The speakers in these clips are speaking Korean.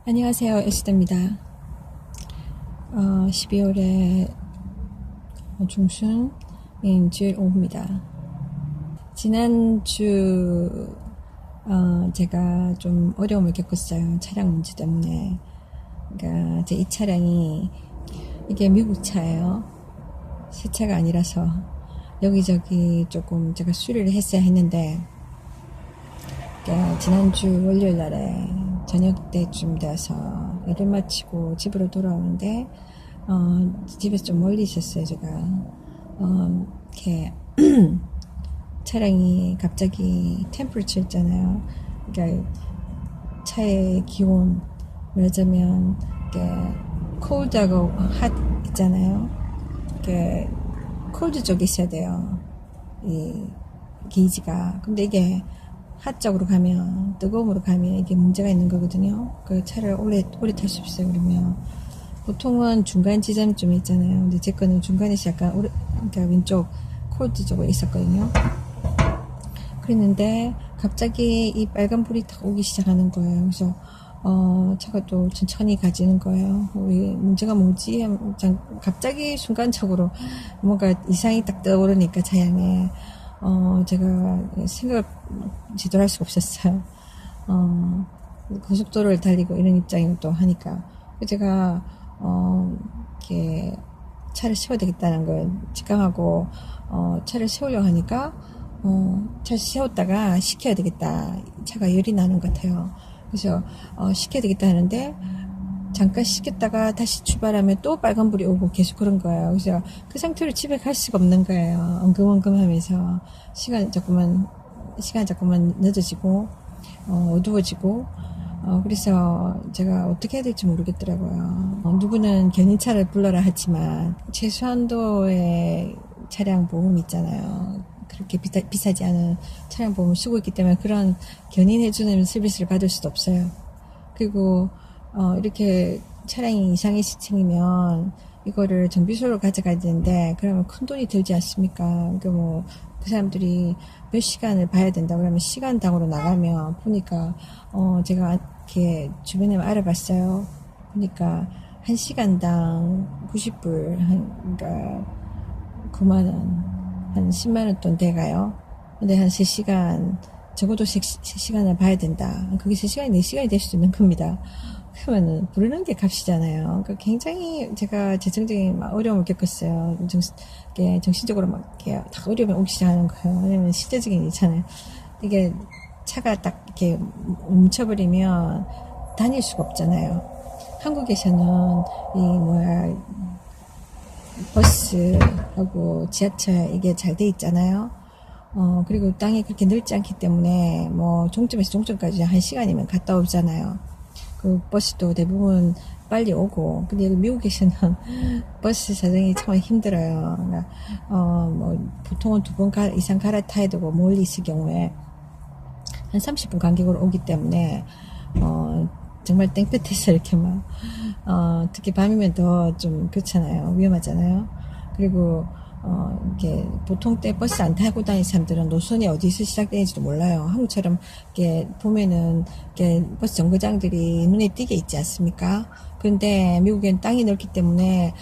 안녕하세요. 에스더입니다. 12월의 중순인 주일 오후입니다. 지난주 제가 좀 어려움을 겪었어요. 차량 문제 때문에. 그러니까 제 이 차량이 이게 미국 차예요. 새 차가 아니라서 여기저기 조금 제가 수리를 했어야 했는데, 그러니까 지난주 월요일 날에 저녁 때쯤 돼서 일을 마치고 집으로 돌아오는데 집에서 좀 멀리 있었어요. 제가 이렇게 차량이 갑자기 템퍼처 있잖아요. 그러니까 차의 기온, 말하자면 콜드하고 핫 있잖아요. 콜드 쪽에 있어야 돼요, 이 게이지가. 근데 이게 핫 쪽으로 가면, 뜨거움으로 가면 이게 문제가 있는 거거든요. 그 차를 오래 탈 수 없어요. 그러면 보통은 중간 지점쯤에 있잖아요. 근데 제 거는 중간에서 약간 그러니까 왼쪽 콜드 쪽에 있었거든요. 그랬는데 갑자기 이 빨간 불이 딱 오기 시작하는 거예요. 그래서 차가 또 천천히 가지는 거예요. 문제가 뭐지? 갑자기 순간적으로 뭔가 이상이 딱 떠오르니까 차량에 제가 생각을 제대로 할 수가 없었어요. 고속도로를 달리고 이런 입장이고 또 하니까. 제가, 이렇게 차를 세워야 되겠다는 걸 직감하고, 차를 세우려고 하니까, 차를 세웠다가 식혀야 되겠다. 차가 열이 나는 것 같아요. 그래서, 식혀야 되겠다 하는데, 잠깐 식혔다가 다시 출발하면 또 빨간불이 오고 계속 그런 거예요. 그래서 그 상태로 집에 갈 수가 없는 거예요. 엉금엉금 하면서 시간이 자꾸만 늦어지고 어두워지고 그래서 제가 어떻게 해야 될지 모르겠더라고요. 누구는 견인차를 불러라 하지만 최소한도의 차량 보험 있잖아요. 그렇게 비싸지 않은 차량 보험을 쓰고 있기 때문에 그런 견인해주는 서비스를 받을 수도 없어요. 그리고 이렇게 차량이 이상이 생기면 이거를 정비소로 가져가야 되는데 그러면 큰 돈이 들지 않습니까? 그러니까 그 사람들이 몇 시간을 봐야 된다 그러면 시간당으로 나가면 보니까 제가 이렇게 주변에 알아봤어요. 그러니까 1시간당 90불 그러니까 9만원 한 10만원 돈 돼가요. 근데 한 3시간 적어도 3시간을 봐야 된다. 그게 3시간이 4시간이 될 수 있는 겁니다. 그러면은 부르는 게 값이잖아요. 그러니까 굉장히 제가 재정적인 어려움을 겪었어요. 정신적으로 막 이렇게 다 어려움이 오기 시작하는 거예요. 왜냐면 실제적인 일이잖아요. 이게 차가 딱 이렇게 뭉쳐버리면 다닐 수가 없잖아요. 한국에서는 버스하고 지하철 이게 잘 돼 있잖아요. 그리고 땅이 그렇게 넓지 않기 때문에 종점에서 종점까지 1시간이면 갔다 오잖아요. 그 버스도 대부분 빨리 오고. 근데 여기 미국에서는 버스 사정이 참 힘들어요. 그러니까 보통은 2번 이상 갈아타야 되고 멀리 있을 경우에 한 30분 간격으로 오기 때문에 정말 땡볕에서 이렇게 특히 밤이면 더 좀 그렇잖아요. 위험하잖아요. 그리고 이렇게 보통 때 버스 안 타고 다니는 사람들은 노선이 어디서 시작되는지도 몰라요. 한국처럼 이렇게 보면은 이렇게 버스 정거장들이 눈에 띄게 있지 않습니까? 그런데 미국엔 땅이 넓기 때문에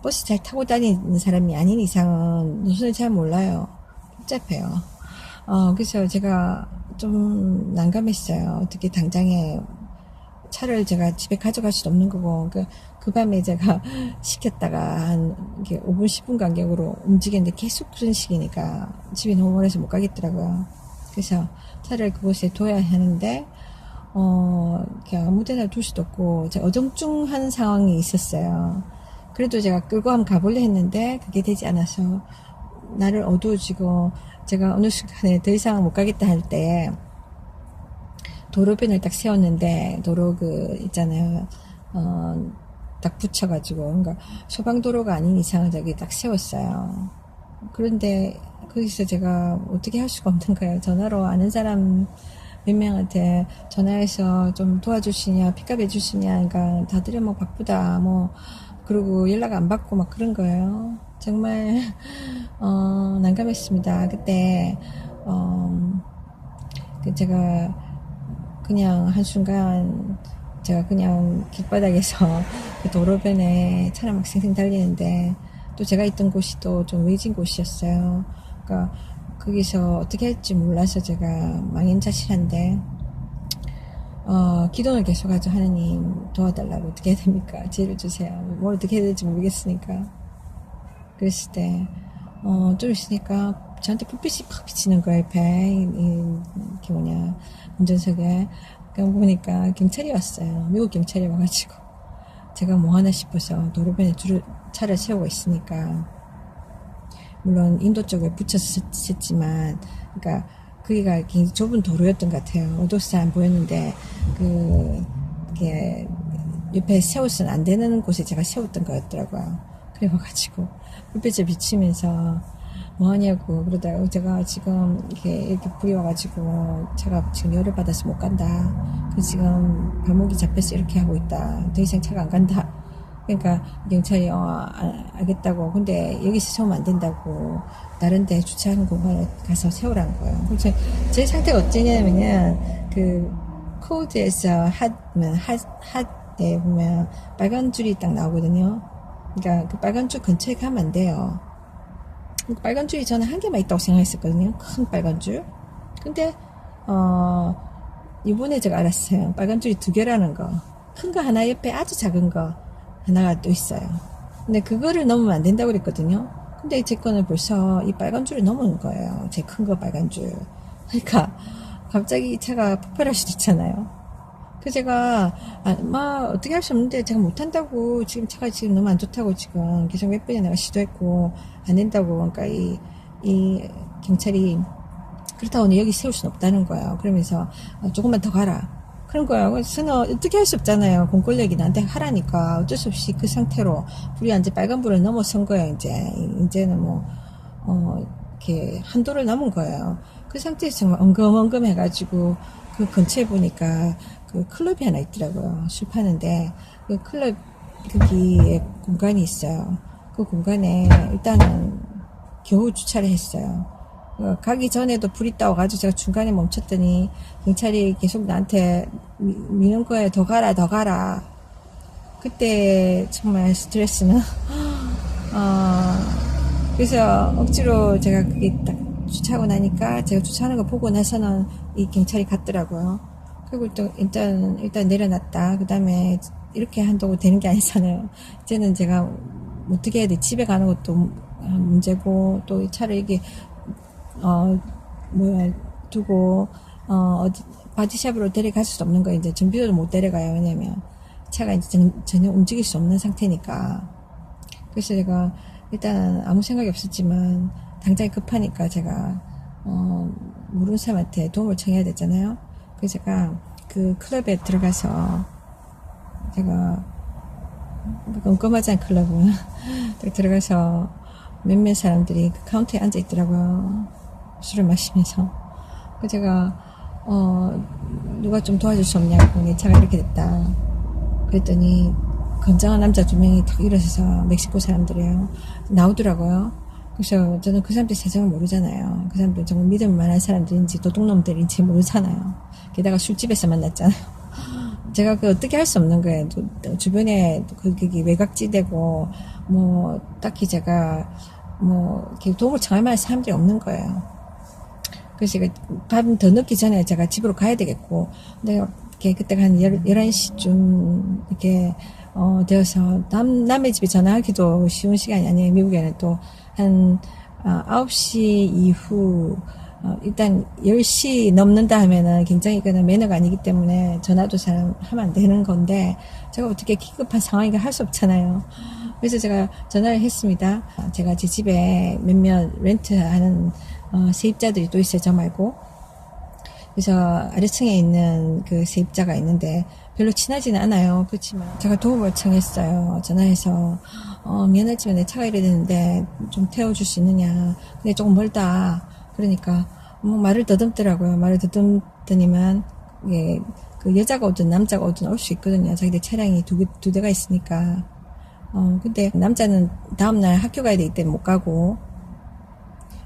버스 잘 타고 다니는 사람이 아닌 이상은 노선을 잘 몰라요. 복잡해요. 그래서 제가 좀 난감했어요. 어떻게 당장에 차를 제가 집에 가져갈 수도 없는 거고, 그 밤에 제가 시켰다가 한 5분, 10분 간격으로 움직였는데 계속 그런 식이니까 집이 너무 멀어서 못 가겠더라고요. 그래서 차를 그곳에 둬야 하는데, 아무 데나 둘 수도 없고, 제가 어정쩡한 상황이 있었어요. 그래도 제가 끌고 한번 가보려 했는데, 그게 되지 않아서, 나를 어두워지고, 제가 어느 순간에 더 이상 못 가겠다 할 때, 도로변을 딱 세웠는데 도로 있잖아요. 딱 붙여가지고 그러니까 소방도로가 아닌 이상은 저기 딱 세웠어요. 그런데 거기서 제가 어떻게 할 수가 없는 거예요. 전화로 아는 사람 몇 명한테 전화해서 좀 도와주시냐, 픽업 해주시냐, 그러니까 다들 바쁘다, 그러고 연락 안 받고 막 그런 거예요. 정말 난감했습니다. 그때 제가 그냥 한순간 제가 그냥 길바닥에서 그 도로변에 차를 막 쌩쌩 달리는데, 또 제가 있던 곳이 또 좀 외진 곳이었어요. 그러니까 거기서 어떻게 할지 몰라서 제가 망연자실한데, 기도를 계속하죠. 하나님 도와달라고. 어떻게 해야 됩니까? 지혜를 주세요. 뭘 어떻게 해야 될지 모르겠으니까. 그랬을 때, 좀 있으니까 저한테 불빛이 팍 비치는 거예요. 옆에 이게 뭐냐, 운전석에. 그냥 보니까 경찰이 왔어요. 미국 경찰이 와가지고 제가 뭐 하나 싶어서 도로변에 차를 세우고 있으니까, 물론 인도 쪽에 붙여서 쳤지만, 그러니까 거기가 굉장히 좁은 도로였던 것 같아요. 어두워서 잘 안 보였는데, 그게 옆에 세워서는 안 되는 곳에 제가 세웠던 거였더라고요. 그래가지고 불빛을 비치면서 뭐 하냐고 그러다가, 제가 지금 이렇게 불이 와가지고 차가 지금 열을 받아서 못 간다. 그래서 지금 발목이 잡혀서 이렇게 하고 있다. 더 이상 차가 안 간다. 그러니까 경찰이 알겠다고. 근데 여기서 세우면 안 된다고. 다른 데 주차하는 공간에 가서 세우라는 거예요. 그래서 제 상태가 어쩌냐면은, 그 코드에서 핫에 보면 빨간 줄이 딱 나오거든요. 그러니까 그 빨간 줄 근처에 가면 안 돼요. 빨간 줄이 저는 한 개만 있다고 생각했었거든요. 큰 빨간 줄. 근데 이번에 제가 알았어요. 빨간 줄이 두 개라는 거. 큰 거 하나 옆에 아주 작은 거 하나가 또 있어요. 근데 그거를 넘으면 안 된다고 그랬거든요. 근데 제 거는 벌써 이 빨간 줄을 넘은 거예요. 제 큰 거 빨간 줄. 그러니까 갑자기 차가 폭발할 수도 있잖아요. 그 제가 어떻게 할 수 없는데, 제가 못한다고, 지금 차가 지금 너무 안 좋다고 지금 계속 몇 번이나 내가 시도했고 안 된다고. 그러니까 이 경찰이 그렇다고 여기 세울 수는 없다는 거예요. 그러면서 조금만 더 가라 그런 거예요. 그래서 저는 어떻게 할 수 없잖아요. 공권력이 나한테 하라니까 어쩔 수 없이 그 상태로 불이 완전 빨간불을 넘어선 거예요. 이제는 이렇게 한도를 넘은 거예요. 그 상태에서 정말 엉금엉금 해가지고 그 근처에 보니까 그 클럽이 하나 있더라고요. 술 파는데 그 클럽 거기에 공간이 있어요. 그 공간에 일단은 겨우 주차를 했어요. 가기 전에도 불이 따와가지고 제가 중간에 멈췄더니 경찰이 계속 나한테 미는 거예요. 더 가라. 그때 정말 스트레스는 그래서 억지로 제가 그게 딱 주차하고 나니까, 제가 주차하는 거 보고 나서는 이 경찰이 갔더라고요. 그리고 또 일단 내려놨다. 그 다음에 이렇게 한다고 되는 게 아니잖아요. 이제는 제가 어떻게 해야 돼. 집에 가는 것도 문제고, 또 이 차를 이게 두고 어디 바디샵으로 데려갈 수도 없는 거예요. 이제 정비로도 못 데려가요. 왜냐면 차가 이제 전혀 움직일 수 없는 상태니까. 그래서 제가 일단 아무 생각이 없었지만, 당장에 급하니까 제가 모르는 사람한테 도움을 청해야 되잖아요. 그래서 제가 그 클럽에 들어가서, 제가 껌껌하지 않은 클럽은 들어가서 몇몇 사람들이 그 카운터에 앉아 있더라고요. 술을 마시면서. 그래서 제가 누가 좀 도와줄 수 없냐고, 내 차가 이렇게 됐다 그랬더니 건장한 남자 두 명이 탁 일어서서, 멕시코 사람들이에요. 나오더라고요. 그래서 저는 그 사람들 사정을 모르잖아요. 그 사람들 정말 믿을 만한 사람들인지 도둑놈들인지 모르잖아요. 게다가 술집에서 만났잖아요. 제가 어떻게 할 수 없는 거예요. 주변에 거기 외곽지대고, 딱히 제가 이렇게 도움을 청할 만한 사람들이 없는 거예요. 그래서 제가 밤 더 늦기 전에 제가 집으로 가야 되겠고, 근데 그때가 한 11시쯤 이렇게 되어서 남의 집에 전화하기도 쉬운 시간이 아니에요. 미국에는 또 한 9시 이후, 일단 10시 넘는다 하면은 굉장히 그는 매너가 아니기 때문에 전화도 잘 하면 안 되는 건데, 제가 어떻게 기급한 상황이니까 할 수 없잖아요. 그래서 제가 전화를 했습니다. 제가 제 집에 몇몇 렌트하는 세입자들이 또 있어요. 저 말고. 그래서 아래층에 있는 그 세입자가 있는데 별로 친하지는 않아요. 그렇지만 제가 도움을 청했어요. 전화해서 미안하지만 내 차가 이래야 되는데 좀 태워줄 수 있느냐. 근데 조금 멀다. 그러니까 말을 더듬더라고요. 말을 더듬더니만, 예, 그 여자가 오든 남자가 오든 올 수 있거든요. 자기들 차량이 두 대가 있으니까. 근데 남자는 다음날 학교 가야 되기 때문에 못 가고,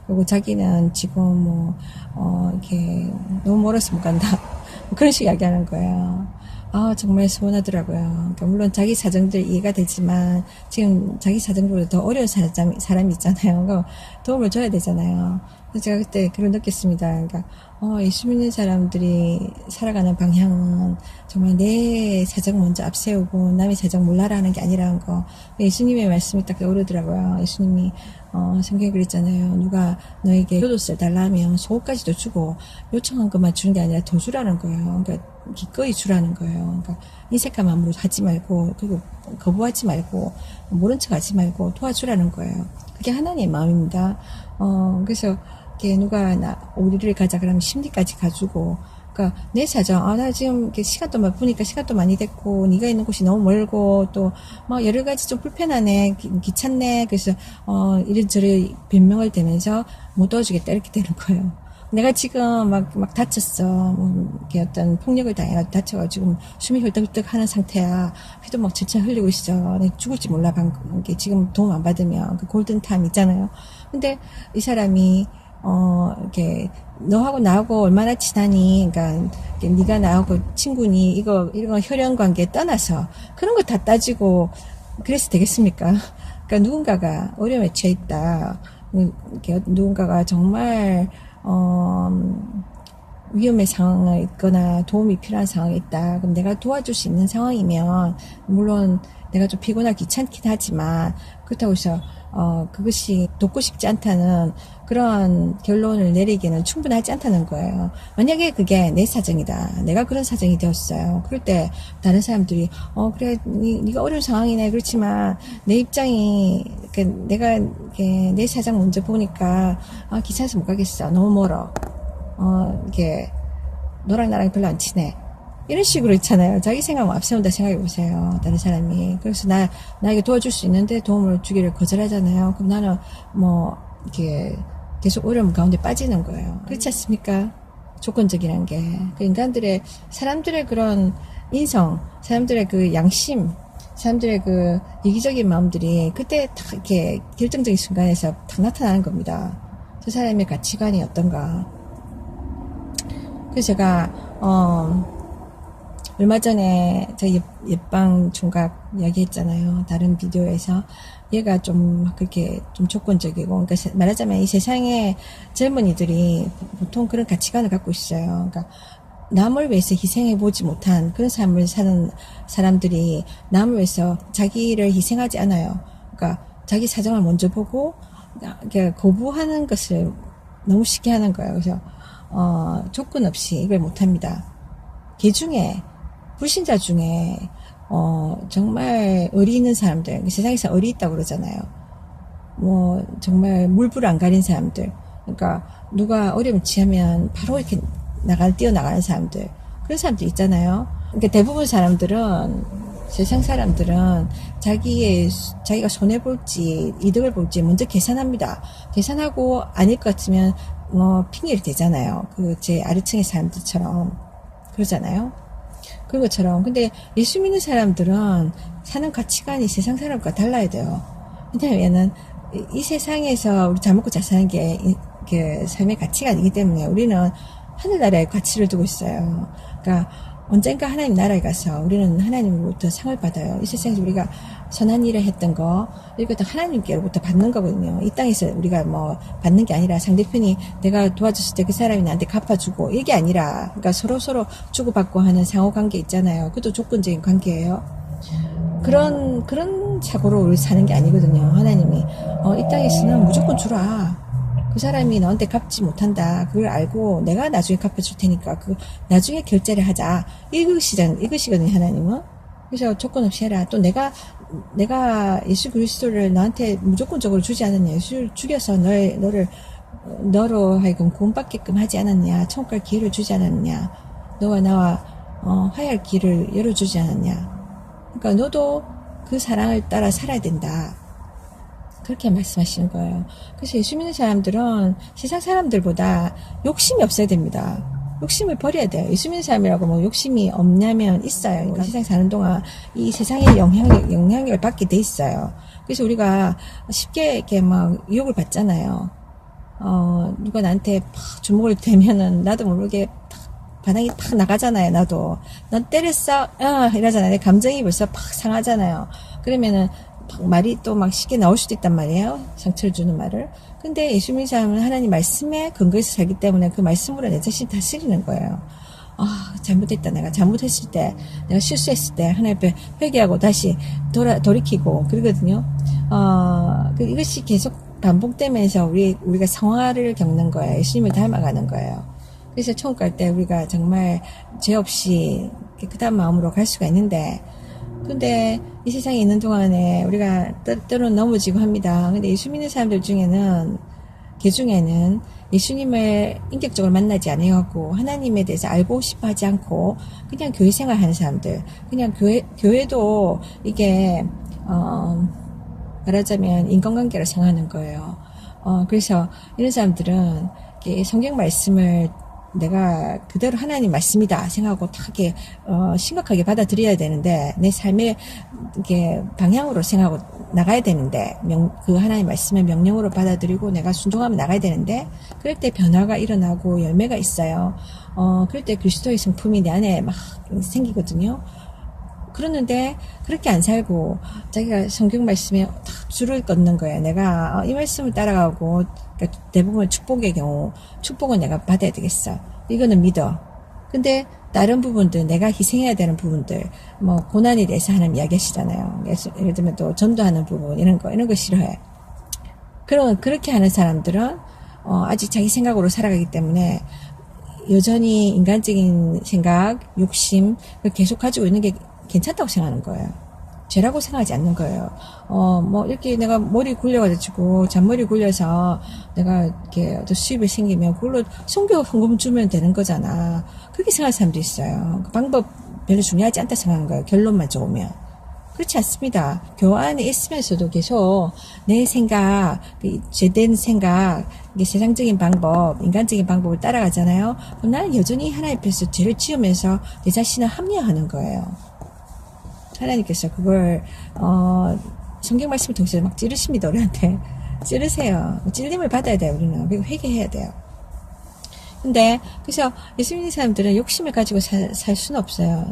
그리고 자기는 지금 이렇게 너무 멀어서 못 간다. 그런 식으로 이야기하는 거예요. 아, 정말 서운하더라고요. 그러니까 물론 자기 사정들 이해가 되지만 지금 자기 사정보다 더 어려운 사람이 있잖아요. 그 도움을 줘야 되잖아요. 그래서 제가 그때 그걸 느꼈습니다. 그러니까 예수 믿는 사람들이 살아가는 방향은 정말 내 사정 먼저 앞세우고 남의 사정 몰라라는 게 아니라는 거. 예수님의 말씀이 딱 떠오르더라고요. 예수님이 성경에 그랬잖아요. 누가 너에게 효도세 달라 하면 속옷까지도 주고 요청한 것만 주는 게 아니라 더 주라는 거예요. 그러니까 기꺼이 주라는 거예요. 그러니까 인색한 마음으로 하지 말고, 그리고 거부하지 말고, 모른 척 하지 말고 도와주라는 거예요. 그게 하나님의 마음입니다. 그래서 이렇게 누가 우리를 가자 그러면 심리까지 가지고, 그러니까 내 사정, 나 지금 이렇게 시간도 바쁘니까 시간도 많이 됐고, 네가 있는 곳이 너무 멀고, 또 막 여러 가지 좀 불편하네, 귀찮네. 그래서 이런저런 변명을 대면서 못 도와주겠다 이렇게 되는 거예요. 내가 지금 막 다쳤어. 뭐, 이렇게 어떤 폭력을 당해가지고 다쳐가지고 숨이 헐떡헐떡 하는 상태야. 피도 막 질질 흘리고 있어. 내가 죽을지 몰라, 방금. 지금 도움 안 받으면. 그 골든타임 있잖아요. 근데 이 사람이, 이렇게, 너하고 나하고 얼마나 친하니, 그러니까, 네가 나하고 친구니, 이거 혈연 관계 떠나서, 그런 거 다 따지고, 그래서 되겠습니까? 그러니까 누군가가 어려움에 처해 있다. 이렇게 누군가가 정말, 위험의 상황에 있거나 도움이 필요한 상황에 있다. 그럼 내가 도와줄 수 있는 상황이면, 물론 내가 좀 피곤하고 귀찮긴 하지만, 그렇다고 해서, 그것이 돕고 싶지 않다는 그런 결론을 내리기는 충분하지 않다는 거예요. 만약에 그게 내 사정이다. 내가 그런 사정이 되었어요. 그럴 때 다른 사람들이 그래 네가 어려운 상황이네. 그렇지만 내 입장이 내가 내 사정 먼저 보니까 귀찮아서 못 가겠어. 너무 멀어. 이게 너랑 나랑 별로 안 친해. 이런 식으로 있잖아요. 자기 생각만 앞세운다 생각해보세요. 다른 사람이. 그래서 나에게 도와줄 수 있는데 도움을 주기를 거절하잖아요. 그럼 나는 이렇게 계속 어려움 가운데 빠지는 거예요. 그렇지 않습니까? 조건적이란 게. 사람들의 그런 인성, 사람들의 그 양심, 사람들의 그 이기적인 마음들이 그때 딱 이렇게 결정적인 순간에서 딱 나타나는 겁니다. 저 사람의 가치관이 어떤가. 그래서 제가, 얼마 전에 저 옆방 총각 이야기했잖아요. 다른 비디오에서. 얘가 좀 그렇게 좀 조건적이고, 그러니까 말하자면 이 세상의 젊은이들이 보통 그런 가치관을 갖고 있어요. 그러니까 남을 위해서 희생해보지 못한 그런 삶을 사는 사람들이 남을 위해서 자기를 희생하지 않아요. 그러니까 자기 사정을 먼저 보고, 거부하는 것을 너무 쉽게 하는 거예요. 그래서, 조건 없이 이걸 못합니다. 개 중에, 불신자 중에 정말 의리 있는 사람들, 세상에서 의리 있다고 그러잖아요. 정말 물불 안 가린 사람들, 그러니까 누가 어려움 취하면 바로 이렇게 뛰어나가는 사람들, 그런 사람들 있잖아요. 그러니까 대부분 사람들은, 세상 사람들은 자기가 손해볼지 이득을 볼지 먼저 계산합니다. 계산하고 아닐 것 같으면 핑계를 대잖아요. 제 아래층의 사람들처럼 그러잖아요. 그런 것처럼. 근데 예수 믿는 사람들은 사는 가치관이 세상 사람과 달라야 돼요. 왜냐하면은 이 세상에서 우리 잘 먹고 잘 사는 게 삶의 가치가 아니기 때문에 우리는 하늘나라에 가치를 두고 있어요. 그러니까 언젠가 하나님 나라에 가서 우리는 하나님으로부터 상을 받아요. 이 세상에서 우리가 선한 일을 했던 거, 이것도 하나님께로부터 받는 거거든요. 이 땅에서 우리가 받는 게 아니라 상대편이 내가 도와줬을 때 그 사람이 나한테 갚아주고, 이게 아니라, 그러니까 서로 주고받고 하는 상호 관계 있잖아요. 그것도 조건적인 관계예요. 그런 사고로 우리 사는 게 아니거든요. 하나님이, 이 땅에서는 무조건 주라. 그 사람이 너한테 갚지 못한다. 그걸 알고 내가 나중에 갚아줄 테니까 나중에 결제를 하자. 이것이거든요, 하나님은. 그래서 조건 없이 해라. 또 내가 예수 그리스도를 너한테 무조건적으로 주지 않았냐. 예수를 죽여서 너로 하여금 구원받게끔 하지 않았냐. 천국 갈 기회를 주지 않았냐. 너와 나와 화해할 길을 열어주지 않았냐. 그러니까 너도 그 사랑을 따라 살아야 된다. 그렇게 말씀하시는 거예요. 그래서 예수 믿는 사람들은 세상 사람들보다 욕심이 없어야 됩니다. 욕심을 버려야 돼요. 예수 믿는 사람이라고 욕심이 없냐면 있어요. 그러니까 세상 사는 동안 이 세상의 영향력을 받게 돼 있어요. 그래서 우리가 쉽게 이렇게 유혹을 받잖아요. 누가 나한테 주목을 대면은 나도 모르게 반항이 팍 나가잖아요. 나도 넌 때렸어 이러잖아요. 내 감정이 벌써 팍 상하잖아요. 그러면은 말이 또 막 쉽게 나올 수도 있단 말이에요. 상처를 주는 말을. 근데 예수 믿는 사람은 하나님 말씀에 근거해서 살기 때문에 그 말씀으로 내 자신 다스리는 거예요. 잘못했다. 내가 잘못했을 때, 내가 실수했을 때 하나님 앞에 회개하고 다시 돌이키고 그러거든요. 이것이 계속 반복되면서 우리가 성화를 겪는 거예요. 예수님을 닮아가는 거예요. 그래서 천국 갈 때 우리가 정말 죄 없이 깨끗한 마음으로 갈 수가 있는데, 근데 이 세상에 있는 동안에 우리가 때로는 넘어지고 합니다. 근데 예수 믿는 사람들 중에는, 중에는 예수님을 인격적으로 만나지 않아갖고 하나님에 대해서 알고 싶어 하지 않고 그냥 교회 생활 하는 사람들, 그냥 교회도 이게 말하자면 인간관계로 생각하는 거예요. 그래서 이런 사람들은 성경 말씀을 내가 그대로 하나님 말씀이다 생각하고 타게 심각하게 받아들여야 되는데, 내 삶의 이게 방향으로 생각하고 나가야 되는데, 그 하나님 말씀의 명령으로 받아들이고 내가 순종하면 나가야 되는데, 그럴 때 변화가 일어나고 열매가 있어요. 그럴 때 그리스도의 성품이 내 안에 막 생기거든요. 그러는데 그렇게 안 살고 자기가 성경 말씀에 딱 줄을 긋는 거예요. 내가 이 말씀을 따라가고, 그러니까 대부분 축복의 경우 축복은 내가 받아야 되겠어. 이거는 믿어. 근데 다른 부분들, 내가 희생해야 되는 부분들, 뭐 고난에 대해서 하나님 이야기하시잖아요. 예를 들면 또 전도하는 부분, 이런 거 싫어해. 그렇게 하는 사람들은 아직 자기 생각으로 살아가기 때문에 여전히 인간적인 생각, 욕심 계속 가지고 있는 게 괜찮다고 생각하는 거예요. 죄라고 생각하지 않는 거예요. 뭐 이렇게 내가 머리 굴려가지고 잔머리 굴려서 내가 이렇게 어떤 수입이 생기면 그걸로 선교 헌금 주면 되는 거잖아. 그렇게 생각하는 사람도 있어요. 그 방법 별로 중요하지 않다 생각하는 거예요. 결론만 좋으면. 그렇지 않습니다. 교회 안에 있으면서도 계속 내 생각, 죄된 생각, 이게 세상적인 방법, 인간적인 방법을 따라가잖아요. 그럼 나는 여전히 하나님 앞에서 죄를 지으면서 내 자신을 합리화하는 거예요. 하나님께서 그걸 성경 말씀을 통해서 막 찌르십니다. 우리한테 찌르세요. 찔림을 받아야 돼요. 우리는. 그리고 회개해야 돼요. 근데 그래서 예수 믿는 사람들은 욕심을 가지고 살 수는 없어요.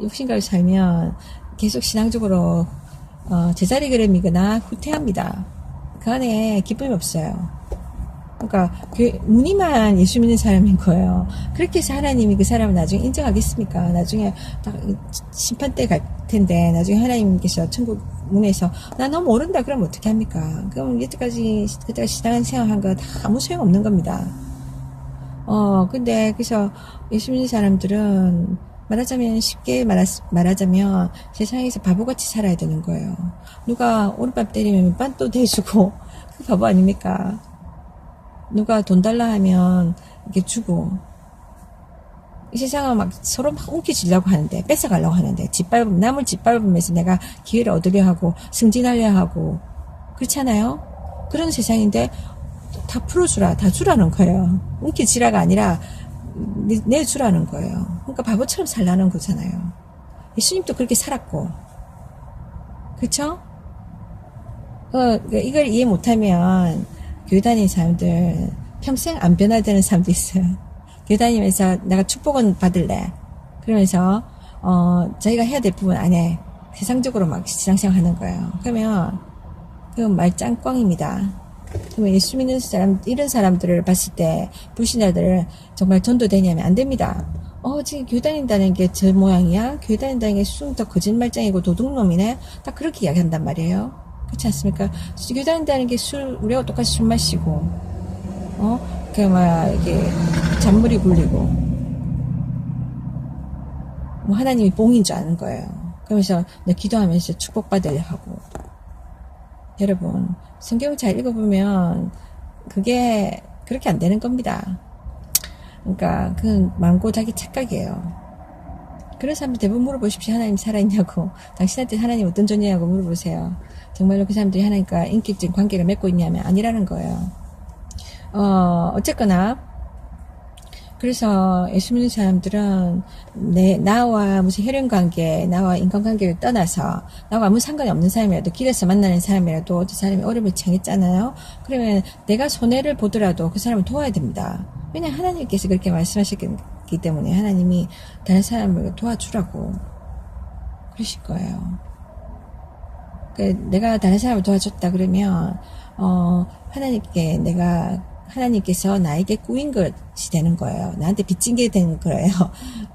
욕심 가지고 살면 계속 신앙적으로 제자리 걸음이거나 후퇴합니다. 그 안에 기쁨이 없어요. 그러니까 무늬만 예수 믿는 사람인 거예요. 그렇게 해서 하나님이 그 사람을 나중에 인정하겠습니까? 나중에 딱 심판대 갈 텐데, 나중에 하나님께서 천국 문에서 나 너무 모른다 그러면 어떻게 합니까? 그럼 그때가 신앙 생활한 거 다 아무 소용 없는 겁니다. 근데 그래서 예수 믿는 사람들은 말하자면 쉽게 말하자면 세상에서 바보같이 살아야 되는 거예요. 누가 오른밤 때리면 왼밤 또 대주고 그 바보 아닙니까? 누가 돈 달라 하면 이렇게 주고, 이 세상은 막 서로 막 움켜쥐려고 하는데, 뺏어가려고 하는데, 남을 짓밟으면서 내가 기회를 얻으려 하고 승진하려 하고 그렇잖아요. 그런 세상인데 다 풀어주라, 다 주라는 거예요. 움켜쥐라가 아니라 내주라는 거예요. 그러니까 바보처럼 살라는 거잖아요. 예수님도 그렇게 살았고, 그렇죠? 이걸 이해 못하면 교회 다니는 사람들 평생 안 변화되는 사람도 있어요. 교회 다니면서 내가 축복은 받을래. 그러면서 자기가 해야 될 부분 안 해. 세상적으로 막 시장생활 하는 거예요. 그러면 그건 말짱꽝입니다. 그러면 예수 믿는 사람, 이런 사람들을 봤을 때 불신자들을 정말 전도되냐면 안 됩니다. 지금 교회 다닌다는 게 저 모양이야? 교회 다닌다는 게 숭 더 거짓말장이고 도둑놈이네? 딱 그렇게 이야기한단 말이에요. 그렇지 않습니까? 교회 다닌다는 게 우리하고 똑같이 술 마시고, 이게 잔머리 굴리고, 뭐 하나님이 봉인 줄 아는 거예요. 그러면서 내 기도하면서 축복받으려 하고. 여러분, 성경 잘 읽어보면 그게 그렇게 안 되는 겁니다. 그러니까 그건 망고 자기 착각이에요. 그런 사람들 대부분 물어보십시오. 하나님 살아있냐고. 당신한테 하나님 어떤 존재냐고 물어보세요. 정말로 그 사람들이 하나님과 인격적인 관계를 맺고 있냐면 아니라는 거예요. 어쨌거나 그래서 예수 믿는 사람들은 나와 무슨 혈연관계, 나와 인간관계를 떠나서 나와 아무 상관이 없는 사람이라도 길에서 만나는 사람이라도 어떤 사람이 어려움을 당했잖아요. 그러면 내가 손해를 보더라도 그 사람을 도와야 됩니다. 왜냐하면 하나님께서 그렇게 말씀하셨기 때문에 하나님이 다른 사람을 도와주라고 그러실 거예요. 내가 다른 사람을 도와줬다 그러면 하나님께서 나에게 꾸인 것이 되는 거예요. 나한테 빚진 게 되는 거예요.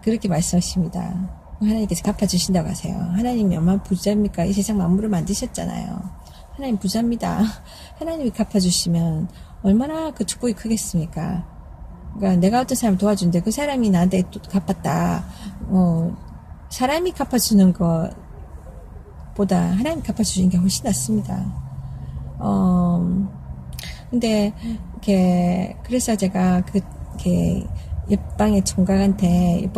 그렇게 말씀하십니다. 하나님께서 갚아주신다고 하세요. 하나님이 얼마나 부자입니까? 이 세상 만물을 만드셨잖아요. 하나님 부자입니다. 하나님이 갚아주시면 얼마나 그 축복이 크겠습니까? 그러니까 내가 어떤 사람을 도와주는데 그 사람이 나한테 또 갚았다. 사람이 갚아주는 것보다 하나님 갚아주시는 게 훨씬 낫습니다. 근데 그래서 제가 옆방의 총각이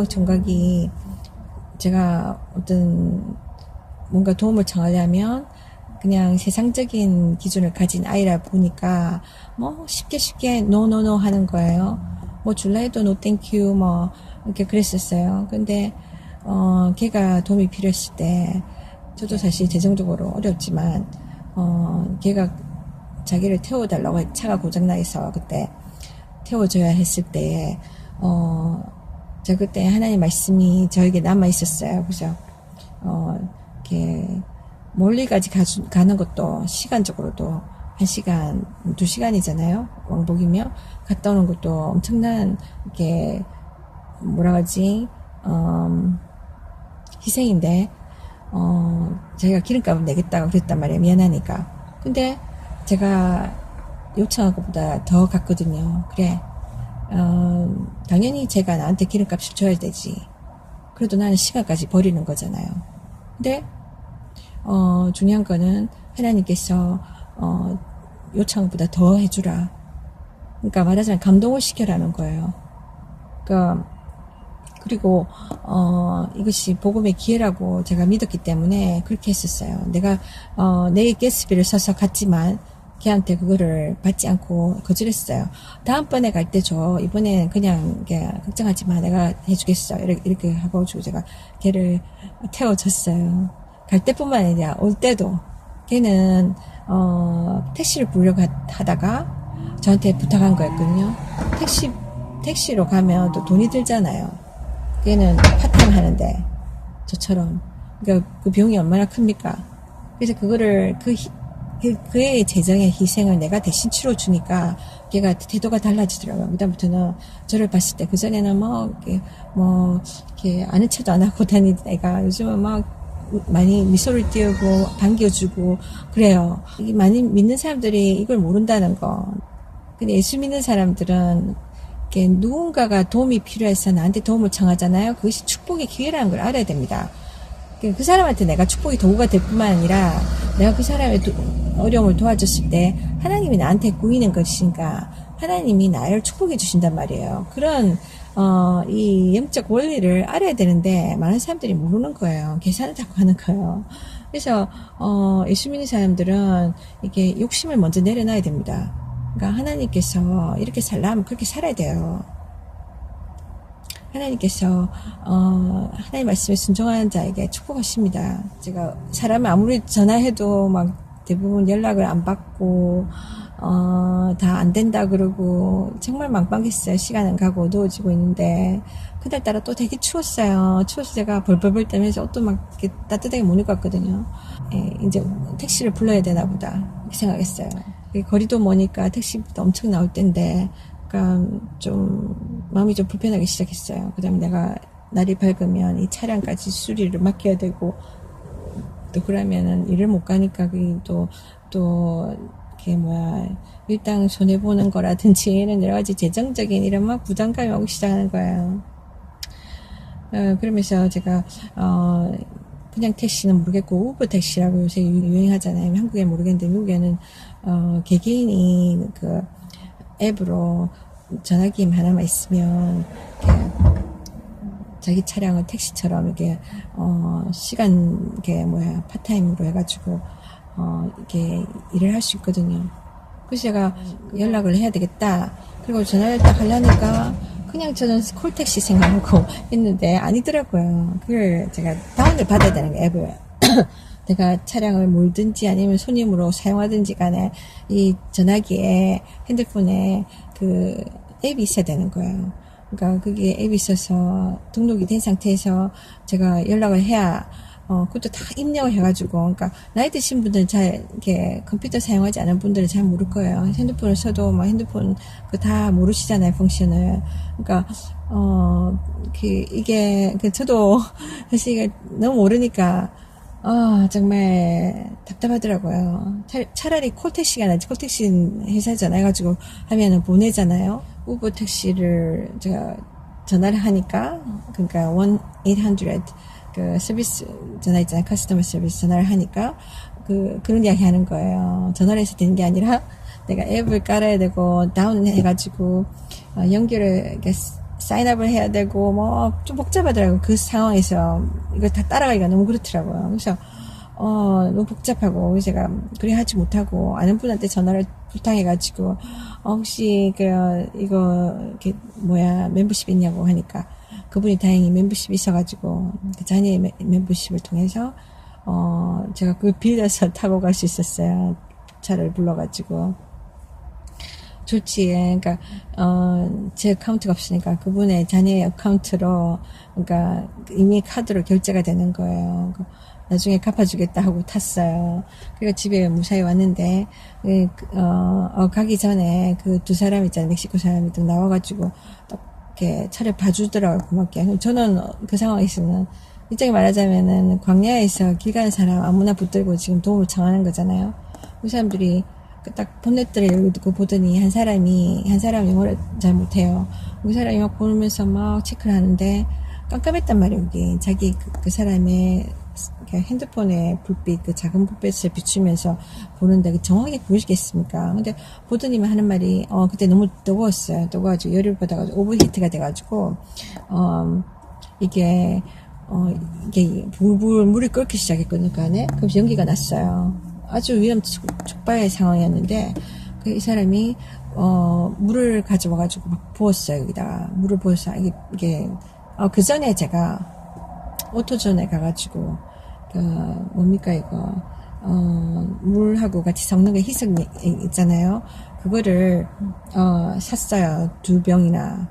제가 어떤 뭔가 도움을 청하려면 그냥 세상적인 기준을 가진 아이라 보니까 뭐 쉽게 노 하는 거예요. 뭐 줄라 해도 no thank you 뭐 이렇게 그랬었어요. 근데 걔가 도움이 필요했을 때 저도 사실 재정적으로 어렵지만 걔가 자기를 태워달라고 차가 고장나 있어 그때 태워줘야 했을 때에 저 그때 하나님 말씀이 저에게 남아 있었어요. 그죠? 이렇게 멀리까지 가는 것도 시간적으로도 1시간, 2시간이잖아요. 왕복이면 갔다 오는 것도 엄청난 이렇게 희생인데 자기가 기름값을 내겠다고 그랬단 말이에요. 미안하니까. 근데 제가 요청한 것보다 더 갔거든요. 그래. 당연히 제가 나한테 기름값을 줘야 되지. 그래도 나는 시간까지 버리는 거잖아요. 근데 중요한 거는 하나님께서 요청한 것보다 더 해주라. 그러니까 말하자면 감동을 시켜라는 거예요. 그리고 이것이 복음의 기회라고 제가 믿었기 때문에 그렇게 했었어요. 내가 내 가스비를 써서 갔지만 걔한테 그거를 받지 않고 거절했어요. 다음번에 갈 때 줘. 이번에는 그냥 걱정하지 마. 내가 해주겠어. 이렇게 하고 제가 걔를 태워줬어요. 갈 때뿐만 아니라 올 때도 걔는 택시를 부르려고 하다가 저한테 부탁한 거였거든요. 택시로 가면 또 돈이 들잖아요. 걔는 파타임 하는데 저처럼 그러니까 그 비용이 얼마나 큽니까? 그래서 그거를 그의 재정의 희생을 내가 대신 치러주니까 걔가 태도가 달라지더라고요. 그다음부터는 저를 봤을 때 그전에는 이렇게 아는 척도 안 하고 다니던 애가 요즘은 막 많이 미소를 띄우고 반겨주고 그래요. 이게 많이 믿는 사람들이 이걸 모른다는 거. 근데 예수 믿는 사람들은 이렇게 누군가가 도움이 필요해서 나한테 도움을 청하잖아요. 그것이 축복의 기회라는 걸 알아야 됩니다. 그 사람한테 내가 축복의 도구가 될 뿐만 아니라 내가 그 사람의 어려움을 도와줬을 때 하나님이 나한테 보이는 것이니까 하나님이 나를 축복해 주신단 말이에요. 그런 이 영적 원리를 알아야 되는데 많은 사람들이 모르는 거예요. 계산을 자꾸 하는 거예요. 그래서 예수 믿는 사람들은 이렇게 욕심을 먼저 내려놔야 됩니다. 그러니까 하나님께서 이렇게 살라면 그렇게 살아야 돼요. 하나님께서 하나님 말씀에 순종하는 자에게 축복하십니다. 제가 사람을 아무리 전화해도 막 대부분 연락을 안 받고 다 안 된다 그러고 정말 망망했어요. 시간은 가고 어두워지고 있는데 그날따라 또 되게 추웠어요. 추워서 제가 벌벌벌 떨면서 옷도 막 이렇게 따뜻하게 못 입고 왔거든요. 이제 택시를 불러야 되나 보다 이렇게 생각했어요. 거리도 머니까 택시도 엄청 나올 텐데 그러니까 좀 마음이 좀 불편하기 시작했어요. 그 다음에 내가 날이 밝으면 이 차량까지 수리를 맡겨야 되고 또 그러면은 일을 못 가니까 또 이게 일당 손해보는 거라든지 이런 여러 가지 재정적인 이런 막 부담감이 오기 시작하는 거예요. 그러면서 제가 그냥 택시는 모르겠고 우버 택시라고 요새 유행하잖아요. 한국엔 모르겠는데 미국에는 개개인이 그 앱으로 전화기 하나만 있으면 이렇게 자기 차량을 택시처럼 이렇게 시간 파타임으로 해가지고 이렇게 일을 할 수 있거든요. 그래서 제가 연락을 해야 되겠다. 그리고 전화를 딱 하려니까 그냥 저는 콜택시 생각하고 했는데 아니더라고요. 그걸 제가 다운을 받아야 되는 거예요, 앱을. 내가 차량을 몰든지 아니면 손님으로 사용하든지 간에 이 전화기에 핸드폰에 그 앱이 있어야 되는 거예요. 그러니까 그게 앱이 있어서 등록이 된 상태에서 제가 연락을 해야 그것도 다 입력을 해가지고, 그러니까, 나이 드신 분들은 잘, 이렇게, 컴퓨터 사용하지 않은 분들은 잘 모를 거예요. 핸드폰을 써도, 막 핸드폰, 그 다 모르시잖아요, 펑션을. 그러니까, 저도, 사실 이게 너무 모르니까, 정말 답답하더라고요. 차라리 콜택시가 낫지. 콜택시 회사 전화해가지고 하면은 보내잖아요. 우버 택시를 제가 전화를 하니까, 그러니까, 1-800, 그 서비스 전화 있잖아요. 커스터머 서비스 전화를 하니까 그런 이야기 하는 거예요. 전화를 해서 되는 게 아니라 내가 앱을 깔아야 되고 다운을 해가지고 연결을 이렇게 사인업을 해야 되고 뭐 좀 복잡하더라고요. 그 상황에서 이걸 다 따라가기가 너무 그렇더라고요. 그래서 너무 복잡하고 제가 그래 하지 못하고 아는 분한테 전화를 부탁해가지고 혹시 이거 이렇게 멤버십 있냐고 하니까 그분이 다행히 멤버십이 있어가지고 그 자녀의 멤버십을 통해서 제가 그걸 빌려서 타고 갈 수 있었어요. 차를 불러가지고 좋지. 그러니까 제 어카운트가 없으니까 그분의 자녀의 어카운트로 그러니까 이미 카드로 결제가 되는 거예요. 나중에 갚아주겠다 하고 탔어요. 그리고 집에 무사히 왔는데 가기 전에 그 두 사람 있잖아요. 멕시코 사람이 또 나와가지고 이렇게 차를 봐주더라고요. 고맙게. 저는 그 상황에서는 일정히 말하자면은 광야에서 길 가는 사람 아무나 붙들고 지금 도움을 청하는 거잖아요. 그 사람들이 딱 본넷들을 열고 보더니 한 사람이 영어를 잘 못해요. 그 사람이 막 보면서 막 체크를 하는데 깜깜했단 말이에요. 이게 자기 그 사람의 핸드폰에 불빛, 그 작은 불빛을 비추면서 보는데 정확하게 보이시겠습니까? 근데 보더니만 하는 말이 그때 너무 뜨거웠어요. 뜨거워가지고 열을 받아가지고 오버히트가 돼가지고 이게 불 물이 끓기 시작했거든요. 그 안에. 그래서 연기가 났어요. 아주 촉발의 상황이었는데 이 사람이 물을 가져와가지고 막 부었어요. 여기다가 물을 부어서 이게 그 전에 제가 오토존에 가가지고 뭡니까 이거 물하고 같이 섞는 게 희석 있잖아요. 그거를 샀어요. 2병이나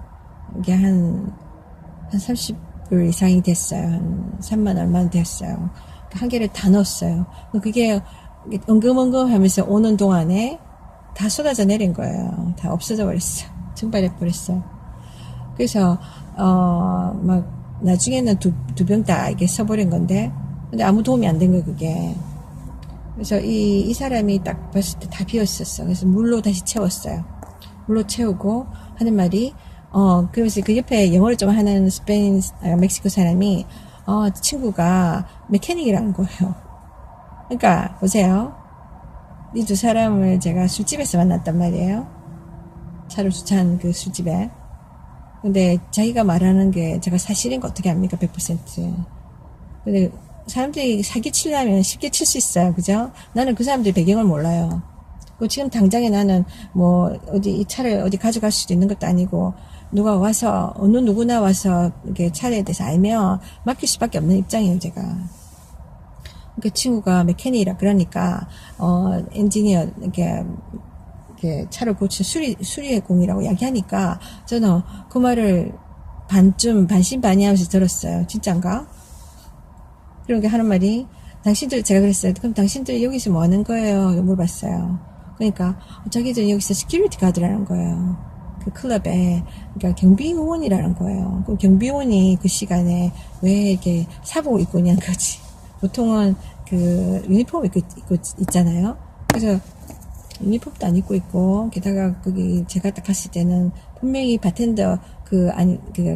이게 한 30불 이상이 됐어요. 한 3만 얼마 됐어요. 한 개를 다 넣었어요. 그게 엉금엉금 하면서 오는 동안에 다 쏟아져 내린 거예요. 다 없어져 버렸어. 증발해 버렸어. 그래서 막 나중에는 두 병 다 이게 써버린 건데, 근데 아무 도움이 안 된 거예요, 그게. 그래서 이 사람이 딱 봤을 때 다 비었었어. 그래서 물로 다시 채웠어요. 물로 채우고 하는 말이, 그래서 그 옆에 영어를 좀 하는 멕시코 사람이, 친구가 메케닉이라는 거예요. 그러니까, 보세요. 이 두 사람을 제가 술집에서 만났단 말이에요. 차를 주차한 그 술집에. 근데 자기가 말하는 게 제가 사실인 거 어떻게 합니까? 100%. 근데 사람들이 사기치려면 쉽게 칠 수 있어요. 그죠? 나는 그 사람들 배경을 몰라요. 그 지금 당장에 나는 이 차를 어디 가져갈 수도 있는 것도 아니고, 누가 와서, 어느 누구나 와서 이렇게 차에 대해서 알면 맡길 수밖에 없는 입장이에요, 제가. 그 친구가 메케닉이라 그러니까, 엔지니어, 이렇게 차를 고친 수리의 공이라고 이야기하니까 저는 그 말을 반신반의하면서 들었어요. 진짠가? 그런 게 하는 말이 제가 그랬어요. 그럼 당신들 여기서 뭐 하는 거예요? 물어봤어요. 그러니까 자기들 여기서 시큐리티 가드라는 거예요. 그 클럽에 그러니까 경비원이라는 거예요. 그럼 경비원이 그 시간에 왜 이렇게 사복 입고 있냐는 거지. 보통은 그 유니폼 입고 있잖아요. 그래서 유니폼도 안 입고 있고, 게다가 거기 제가 딱 갔을 때는 분명히 바텐더 그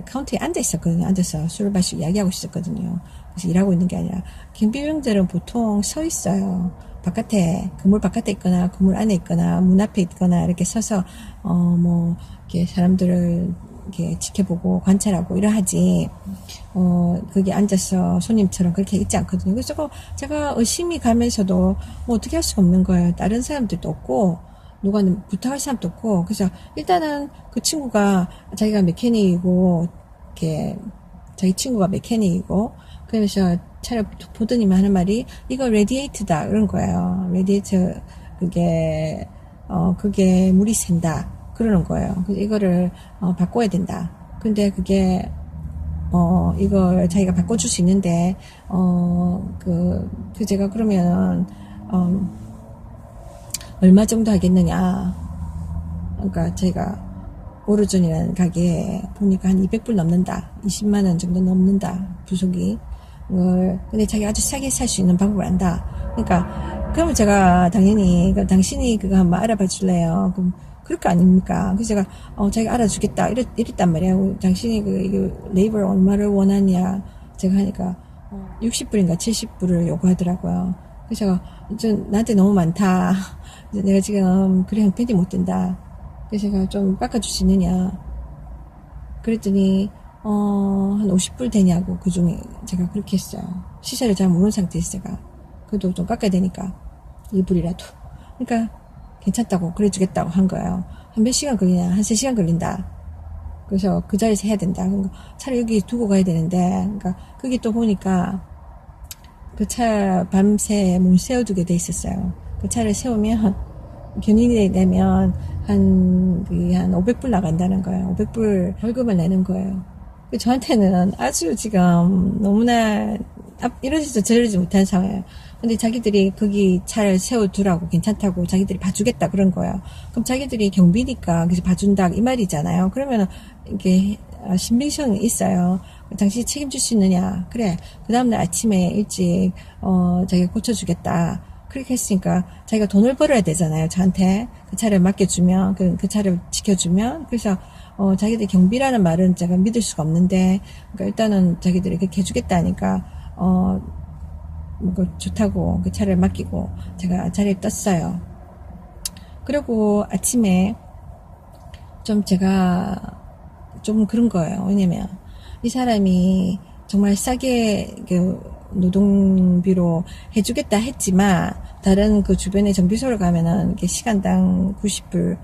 카운터에 앉아 있었거든요. 앉아서 술을 마시고 이야기하고 있었거든요. 그래서 일하고 있는 게 아니라, 경비병들은 보통 서 있어요. 바깥에, 건물 바깥에 있거나, 건물 안에 있거나, 문 앞에 있거나, 이렇게 서서, 이렇게 사람들을 이렇게 지켜보고 관찰하고 이러하지, 거기 앉아서 손님처럼 그렇게 있지 않거든요. 그래서 제가 의심이 가면서도 뭐 어떻게 할 수가 없는 거예요. 다른 사람들도 없고, 누가 부탁할 사람도 없고, 그래서 일단은 그 친구가 자기가 메케닉이고, 이렇게, 자기 친구가 메케닉이고, 그러면서 차를 보더니만 하는 말이, 이거 레디에이트다, 그런 거예요. 레디에이트, 그게 물이 샌다, 그러는 거예요. 그래서 이거를, 바꿔야 된다. 근데 그게, 이걸 자기가 바꿔줄 수 있는데, 제가 그러면, 얼마 정도 하겠느냐. 그러니까 제가 오르존이라는 가게에 보니까 한 200불 넘는다. 20만원 정도 넘는다. 부속이. 근데 자기가 아주 싸게 살 수 있는 방법을 안다. 그러니까, 그러면 제가 당연히, 당신이 그거 한번 알아봐 줄래요? 그럼, 그럴 거 아닙니까? 그래서 제가, 자기가 알아주겠다. 이랬단 말이에요. 당신이 이거 레이버 얼마를 원하냐. 제가 하니까, 60불인가 70불을 요구하더라고요. 그래서 제가, 나한테 너무 많다. 내가 지금 그래 형편이 못 된다. 그래서 제가 좀 깎아줄 수 있느냐. 그랬더니 한 50불 되냐고. 그중에 제가 그렇게 했어요. 시세를 잘 모르는 상태에서 제가 그래도 좀 깎아야 되니까 1불이라도. 그러니까 괜찮다고 그래 주겠다고 한 거예요. 한 몇 시간 걸리냐. 한 3시간 걸린다. 그래서 그 자리에서 해야 된다. 그러니까 차를 여기 두고 가야 되는데, 그러니까 거기 또 보니까 그 차 밤새 문 세워두게 돼 있었어요. 그 차를 세우면 견인이 되면 한 500불 나간다는 거예요. 500불 월급을 내는 거예요. 저한테는 아주 지금 너무나 이러지도 저러지 못한 상황이에요. 근데 자기들이 거기 차를 세워두라고 괜찮다고 자기들이 봐주겠다 그런 거예요. 그럼 자기들이 경비니까 그래서 봐준다 이 말이잖아요. 그러면 이게 신빙성이 있어요. 당신이 책임질 수 있느냐. 그래. 그 다음날 아침에 일찍 자기가 고쳐주겠다. 그렇게 했으니까 자기가 돈을 벌어야 되잖아요. 저한테 그 차를 맡겨주면 그 차를 지켜주면. 그래서 자기들 경비라는 말은 제가 믿을 수가 없는데, 그러니까 일단은 자기들이 그렇게 해주겠다니까 좋다고 그 차를 맡기고 제가 자리에 떴어요. 그리고 아침에 좀 제가 좀 그런 거예요. 왜냐면 이 사람이 정말 싸게 노동비로 해주겠다 했지만 다른 그 주변에 정비소를 가면은 시간당 90불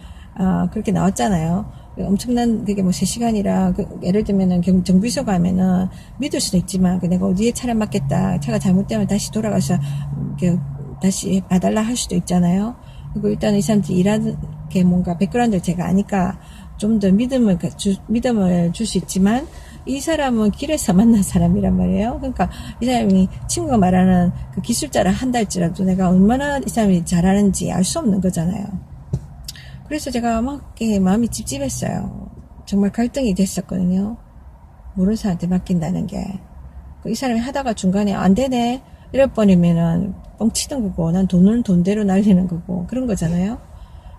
그렇게 나왔잖아요. 엄청난 그게 뭐 3시간이라 예를 들면은 정비소 가면은 믿을 수도 있지만 내가 어디에 차를 맡겠다 차가 잘못되면 다시 돌아가서 다시 봐달라 할 수도 있잖아요. 그리고 일단 이 사람들이 일하는 게 뭔가 백그라운드를 제가 아니까 좀 더 믿음을 줄 수 있지만 이 사람은 길에서 만난 사람이란 말이에요. 그러니까 이 사람이 친구가 말하는 그 기술자를 한다 할지라도 내가 얼마나 이 사람이 잘하는지 알 수 없는 거잖아요. 그래서 제가 막 마음이 찝찝했어요. 정말 갈등이 됐었거든요. 모르는 사람한테 맡긴다는 게. 이 사람이 하다가 중간에 안 되네 이럴 뻔이면은 뻥치는 거고 난 돈은 돈대로 날리는 거고 그런 거잖아요.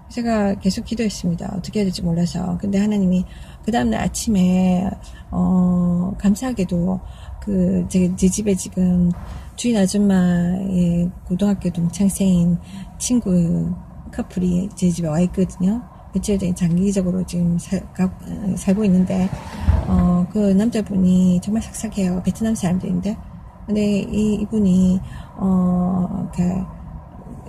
제가 계속 기도했습니다. 어떻게 해야 될지 몰라서. 근데 하나님이 그 다음날 아침에 감사하게도 제 집에 지금 주인 아줌마의 고등학교 동창생인 친구 커플이 제 집에 와 있거든요. 며칠 전에 장기적으로 지금 살고 있는데 그 남자분이 정말 삭삭해요. 베트남 사람들인데. 근데 이분이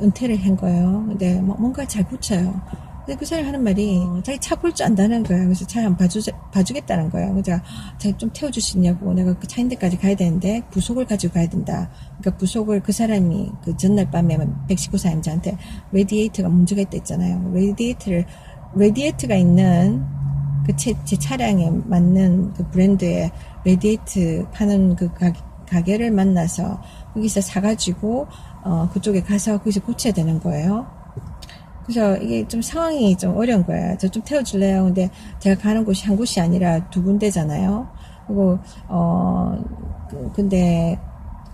은퇴를 한 거예요. 근데 뭔가 잘 고쳐요. 근데 그 사람이 하는 말이 자기 차 볼 줄 안다는 거예요. 그래서 차 한번 봐주겠다는 거예요. 그래서 제가 좀 태워줄 수 있냐고. 내가 그 차 있는 데까지 가야 되는데 부속을 가지고 가야 된다. 그러니까 부속을 그 사람이 그 전날 밤에 멕시코 사람들한테 레디에이터가 문제가 있다 했잖아요. 레디에이터가 있는 제 차량에 맞는 그 브랜드의 레디에이터 파는 그 가게를 만나서 거기서 사가지고 그쪽에 가서 거기서 고쳐야 되는 거예요. 그래서 이게 좀 상황이 좀 어려운 거예요. 저 좀 태워줄래요? 근데 제가 가는 곳이 한 곳이 아니라 두 군데잖아요. 그리고 근데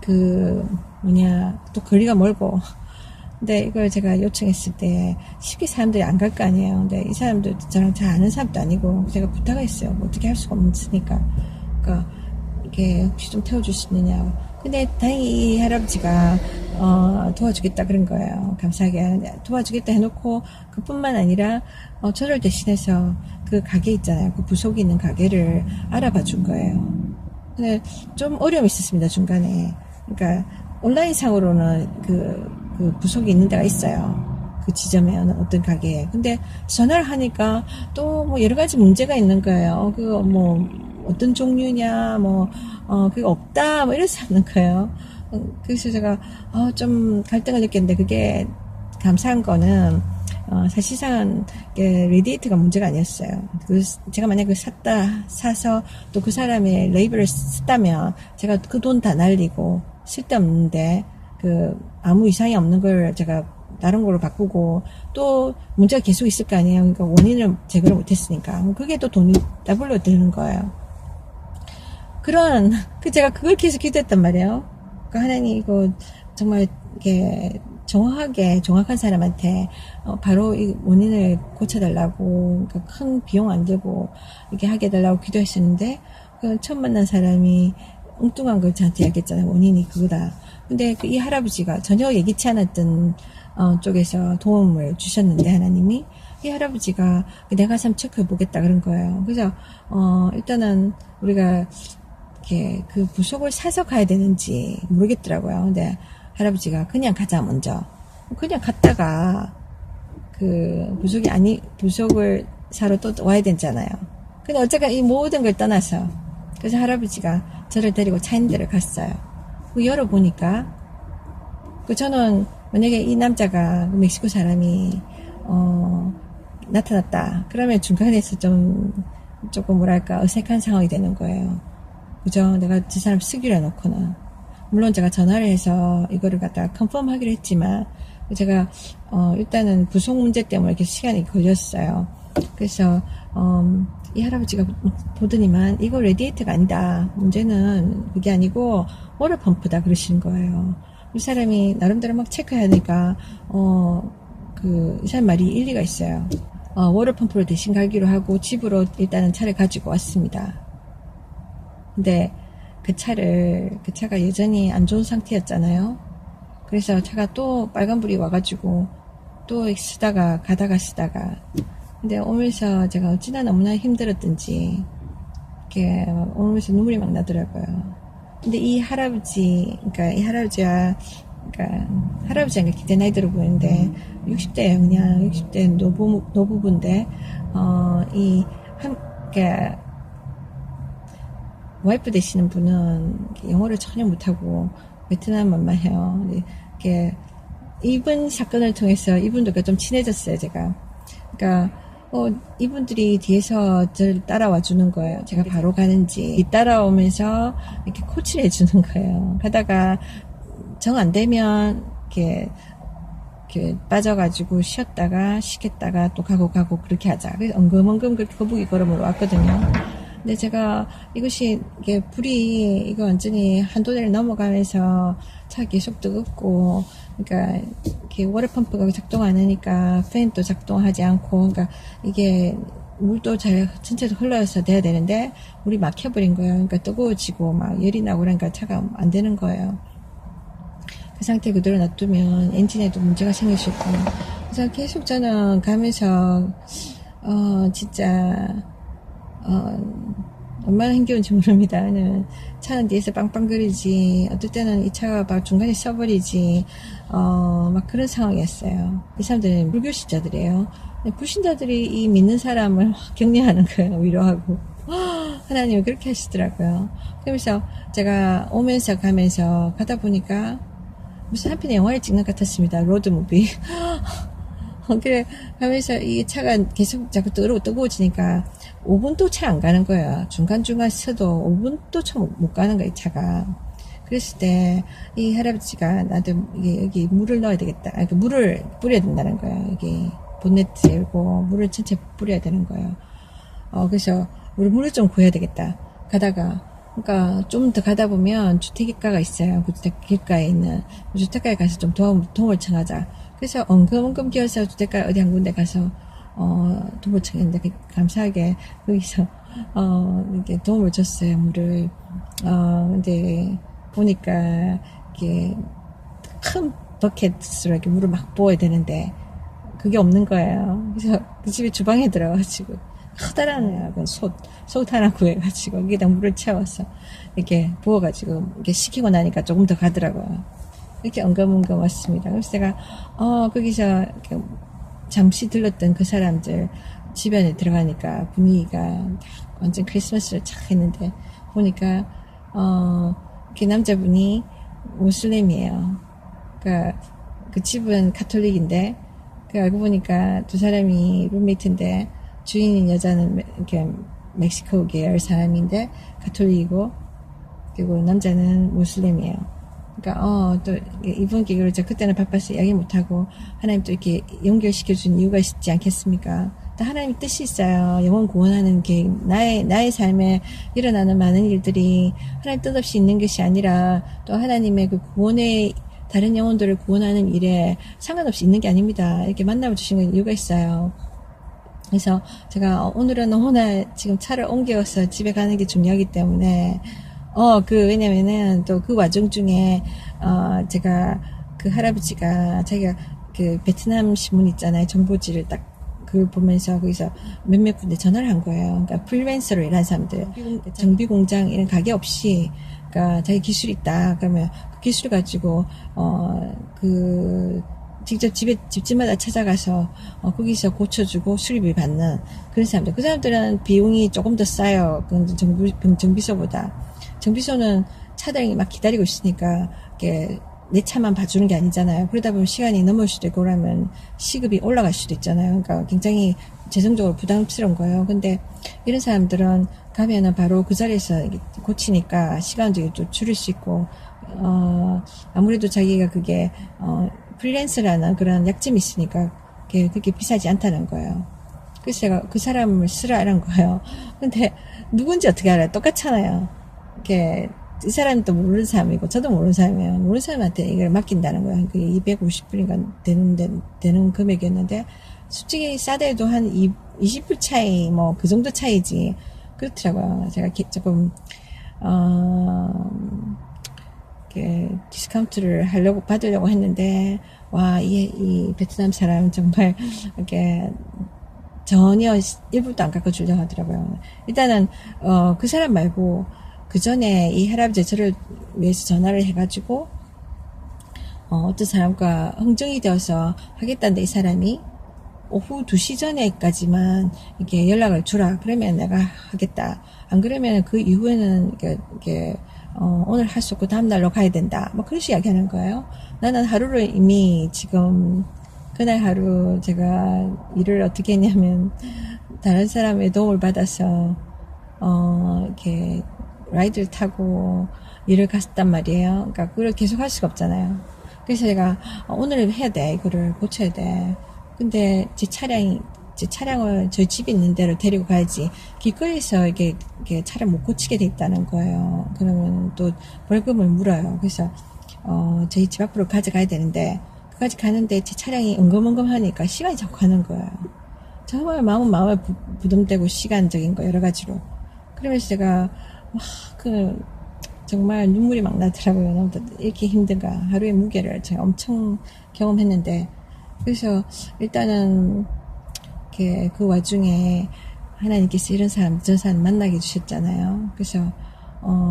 또 거리가 멀고. 근데 이걸 제가 요청했을 때 쉽게 사람들이 안 갈 거 아니에요. 근데 이 사람도 저랑 잘 아는 사람도 아니고 제가 부탁을 했어요. 뭐 어떻게 할 수가 없으니까. 그러니까 이게 혹시 좀 태워줄 수 있느냐고. 근데 다행히 이 할아버지가 도와주겠다 그런 거예요. 감사하게 도와주겠다 해놓고 그뿐만 아니라 저를 대신해서 그 가게 있잖아요. 그 부속이 있는 가게를 알아봐 준 거예요. 근데 좀 어려움이 있었습니다. 중간에. 그러니까 온라인 상으로는 그 부속이 있는 데가 있어요. 그 지점에 어떤 가게에. 근데 전화를 하니까 또 뭐 여러 가지 문제가 있는 거예요. 그거 뭐 어떤 종류냐, 뭐 그게 없다, 뭐 이러지 않는 거예요. 그래서 제가 좀 갈등을 느꼈는데, 그게 감사한 거는 사실상 레디에이터가 문제가 아니었어요. 제가 만약에 사서 또 그 사람의 레이블을 썼다면 제가 그 돈 다 날리고 쓸데없는데 아무 이상이 없는 걸 제가 다른 걸로 바꾸고 또 문제가 계속 있을 거 아니에요. 그러니까 원인을 제거를 못했으니까 그게 또 돈이 더블로 드는 거예요. 제가 그걸 계속 기도했단 말이에요. 그러니까 하나님, 이거 정말 이게 정확한 사람한테 바로 이 원인을 고쳐달라고, 그러니까 큰 비용 안 들고 이렇게 하게 해달라고 기도했었는데, 처음 만난 사람이 엉뚱한 걸 저한테 이야기했잖아요. 원인이 그거다. 근데 이 할아버지가 전혀 예기치 않았던 쪽에서 도움을 주셨는데, 하나님이 이 할아버지가 내가 한번 체크해 보겠다 그런 거예요. 그래서 일단은 우리가 이렇게 그 부속을 사서 가야 되는지 모르겠더라고요. 근데 할아버지가 그냥 가자, 먼저. 그냥 갔다가 부속을 사러 또 와야 되잖아요. 근데 어쨌든 이 모든 걸 떠나서, 그래서 할아버지가 저를 데리고 차인대를 갔어요. 열어보니까, 저는 만약에 이 남자가 멕시코 사람이 나타났다 그러면 중간에서 조금 뭐랄까 어색한 상황이 되는 거예요. 그죠? 내가 저 사람 쓰기로 해놓고는, 물론 제가 전화를 해서 이거를 갖다가 컨펌 하기로 했지만, 제가 일단은 부속 문제 때문에 이렇게 시간이 걸렸어요. 그래서 이 할아버지가 보더니만 이거 레디에이터가 아니다, 문제는 그게 아니고 워터 펌프다 그러시는 거예요. 이 사람이 나름대로 막 체크하니까 이 사람 말이 일리가 있어요. 워터 펌프를 대신 갈기로 하고 집으로 일단은 차를 가지고 왔습니다. 근데 그 차가 여전히 안 좋은 상태였잖아요. 그래서 차가 또 빨간불이 와가지고 또 가다가 쓰다가, 근데 오면서 제가 어찌나 너무나 힘들었던지 이렇게 오면서 눈물이 막 나더라고요. 근데 이 할아버지가 기대 나이 들어 보이는데 60대예요. 그냥 60대 노부부인데 와이프 되시는 분은 영어를 전혀 못하고 베트남말만 해요. 이렇게 이분 사건을 통해서 이분들과 좀 친해졌어요, 제가. 그러니까 이분들이 뒤에서 저를 따라와 주는 거예요. 제가 바로 가는지 따라오면서 이렇게 코치를 해주는 거예요. 가다가 정 안 되면 이렇게 빠져가지고 쉬겠다가 또 가고 그렇게 하자. 그래서 엉금엉금 그렇게 거북이 걸음으로 왔거든요. 근데 제가 불이 완전히 한도대를 넘어가면서 차 계속 뜨겁고, 그러니까 이렇게 워터펌프가 작동 안 하니까 팬도 작동하지 않고, 그러니까 이게 물도 잘 전체도 흘러서 돼야 되는데 물이 막혀버린 거예요. 그러니까 뜨거워지고 막 열이 나고 그러니까 차가 안 되는 거예요. 그 상태 그대로 놔두면 엔진에도 문제가 생길 수 있고. 그래서 계속 저는 가면서 진짜 얼마나 힘겨운지 모릅니다. 차는 뒤에서 빵빵거리지, 어떨 때는 이 차가 막 중간에 써버리지, 막 그런 상황이었어요. 이 사람들은 불교신자들이에요. 불신자들이 이 믿는 사람을 격려하는 거예요. 위로하고. 하나님은 그렇게 하시더라고요. 그러면서 제가 오면서 가면서 가다 보니까 무슨 한편의 영화를 찍는 것 같았습니다. 로드무비. 그래 가면서 이 차가 계속 자꾸 뜨거워지니까 5분도 차 안 가는 거야. 중간중간 서도 5분도 차 못 가는 거야, 이 차가. 그랬을 때 이 할아버지가 나한테 여기 물을 넣어야 되겠다. 물을 뿌려야 된다는 거야. 여기 본네트 열고 물을 전체 뿌려야 되는 거예요. 그래서 물을 좀 구해야 되겠다. 그러니까 좀 더 가다 보면 주택가가 있어요. 그 주택가에 있는 주택가에 가서 좀 도움을 청하자. 그래서 엉금엉금 기어서 주택가 어디 한 군데 가서 도움을 청했는데 감사하게 거기서 이렇게 도움을 줬어요. 물을. 근데 보니까 이게 큰 버켓으로 이렇게 물을 막 부어야 되는데 그게 없는 거예요. 그래서 그 집에 주방에 들어가가지고 커다란 솥 하나 구해가지고 여기다 물을 채워서 이렇게 부어가지고 이렇게 식히고 나니까 조금 더 가더라고요. 이렇게 엉금엉금 왔습니다. 그래서 제가, 거기서 이렇게 잠시 들렀던 그 사람들 집안에 들어가니까 분위기가 완전 크리스마스를 착 했는데, 보니까, 그 남자분이 무슬림이에요. 그러니까 그 집은 카톨릭인데, 그 알고 보니까 두 사람이 룸메이트인데, 주인인 여자는 이렇게 멕시코 계열 사람인데 가톨릭이고, 그리고 남자는 무슬림이에요. 그러니까 또 이번 기회로 제가 그때는 바빠서 이야기 못하고 하나님 또 이렇게 연결시켜준 이유가 있지 않겠습니까? 또 하나님의 뜻이 있어요. 영혼 구원하는 게 나의 삶에 일어나는 많은 일들이 하나님 뜻 없이 있는 것이 아니라 또 하나님의 그 구원의 다른 영혼들을 구원하는 일에 상관없이 있는 게 아닙니다. 이렇게 만남을 주신 건 이유가 있어요. 그래서 제가 오늘은 너무나 지금 차를 옮겨서 집에 가는 게 중요하기 때문에 왜냐면은 또 그 와중 중에 제가 그 할아버지가 자기가 그 베트남 신문 있잖아요. 정보지를 딱 그걸 보면서 거기서 몇몇 군데 전화를 한 거예요. 그러니까 프리랜서로 일하는 사람들, 정비 공장 이런 가게 없이, 그러니까 자기 기술이 있다. 그러면 그 기술 가지고 직접 집집마다 찾아가서 거기서 고쳐주고 수리비 받는 그런 사람들. 그 사람들은 비용이 조금 더 싸요. 그 정비소보다. 정비소는 차량이 막 기다리고 있으니까 이렇게 내 차만 봐주는 게 아니잖아요. 그러다 보면 시간이 넘을 수도 있고 그러면 시급이 올라갈 수도 있잖아요. 그러니까 굉장히 재정적으로 부담스러운 거예요. 근데 이런 사람들은 가면은 바로 그 자리에서 고치니까 시간도 좀 줄일 수 있고, 아무래도 자기가 그게 프리랜서라는 그런 약점이 있으니까 그렇게 비싸지 않다는 거예요. 그래서 제가 그 사람을 쓰라는 거예요. 근데 누군지 어떻게 알아요? 똑같잖아요. 이 사람도 모르는 사람이고 저도 모르는 사람이에요. 모르는 사람한테 이걸 맡긴다는 거예요. 그게 250불인가 되는 금액이었는데, 솔직히 싸대도 한 20불 차이, 그 정도 차이지. 그렇더라고요. 제가 조금 디스카운트를 받으려고 했는데, 이 베트남 사람은 정말, 이렇게, 전혀 1불도 안 깎아주려고 하더라고요. 일단은, 그 사람 말고, 그 전에 이 할아버지 저를 위해서 전화를 해가지고, 어떤 사람과 흥정이 되어서 하겠다는데 이 사람이, 오후 2시 전에까지만 이렇게 연락을 주라. 그러면 내가 하겠다. 안 그러면 그 이후에는 오늘 할 수 없고 다음날로 가야 된다. 그런 식으로 이야기하는 거예요. 나는 하루를 이미 지금, 그날 하루 제가 일을 어떻게 했냐면, 다른 사람의 도움을 받아서, 이렇게, 라이드를 타고 일을 갔단 말이에요. 그러니까 그걸 계속 할 수가 없잖아요. 그래서 제가, 오늘 해야 돼. 이거를 고쳐야 돼. 근데 제 차량을 저희 집에 있는 데로 데리고 가야지. 길거리에서 이게 차를 못 고치게 돼 있다는 거예요. 그러면 또 벌금을 물어요. 그래서, 저희 집 앞으로 가져가야 되는데, 그까지 가는데 제 차량이 엉금엉금 하니까 시간이 자꾸 가는 거예요. 정말 마음에 부담되고 시간적인 거 여러 가지로. 그러면서 제가, 정말 눈물이 막 나더라고요. 이렇게 힘든가. 하루의 무게를 제가 엄청 경험했는데, 그래서 일단은 그 와중에 하나님께서 이런 사람 저런 사람 만나게 해주셨잖아요. 그래서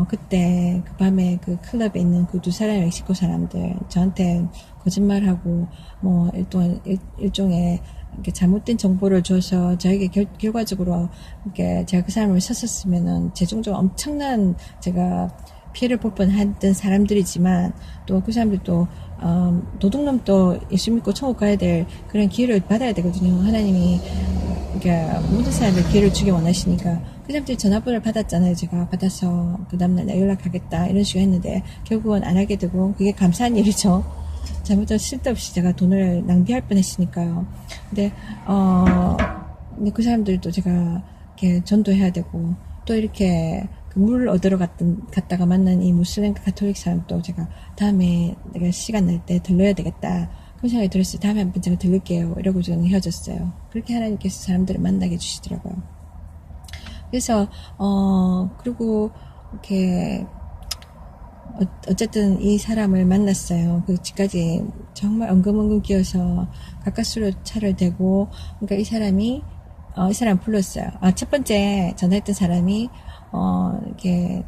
그때 그 밤에 그 클럽에 있는 그 두 사람의 멕시코 사람들 저한테 거짓말하고 일종의 이렇게 잘못된 정보를 줘서 저에게 결과적으로 이렇게 제가 그 사람을 썼었으면은 최종적으로 엄청난 제가 피해를 볼 뻔했던 사람들이지만, 또 그 사람들도 도둑놈도 예수 믿고 천국 가야 될 그런 기회를 받아야 되거든요. 하나님이 그러니까 모든 사람들 기회를 주기 원하시니까. 그 사람들이 전화번호를 받았잖아요. 제가 받아서 그 다음날 내가 연락하겠다 이런 식으로 했는데 결국은 안 하게 되고, 그게 감사한 일이죠. 잘못하면 쓸데없이 제가 돈을 낭비할 뻔했으니까요. 근데 그 사람들도 제가 이렇게 전도해야 되고, 또 이렇게 물을 얻으러 갔다가 만난 이 무슬림 가톨릭 사람도 제가 다음에 내가 시간 날 때 들러야 되겠다 그런 생각이 들었어요. 다음에 한번 제가 들를게요 이러고 저는 헤어졌어요. 그렇게 하나님께서 사람들을 만나게 해주시더라고요. 그래서 그리고 이렇게 어쨌든 이 사람을 만났어요. 그 집까지 정말 엉금엉금 끼어서 가까스로 차를 대고, 그러니까 이 사람 불렀어요. 첫 번째 전화했던 사람이 이렇게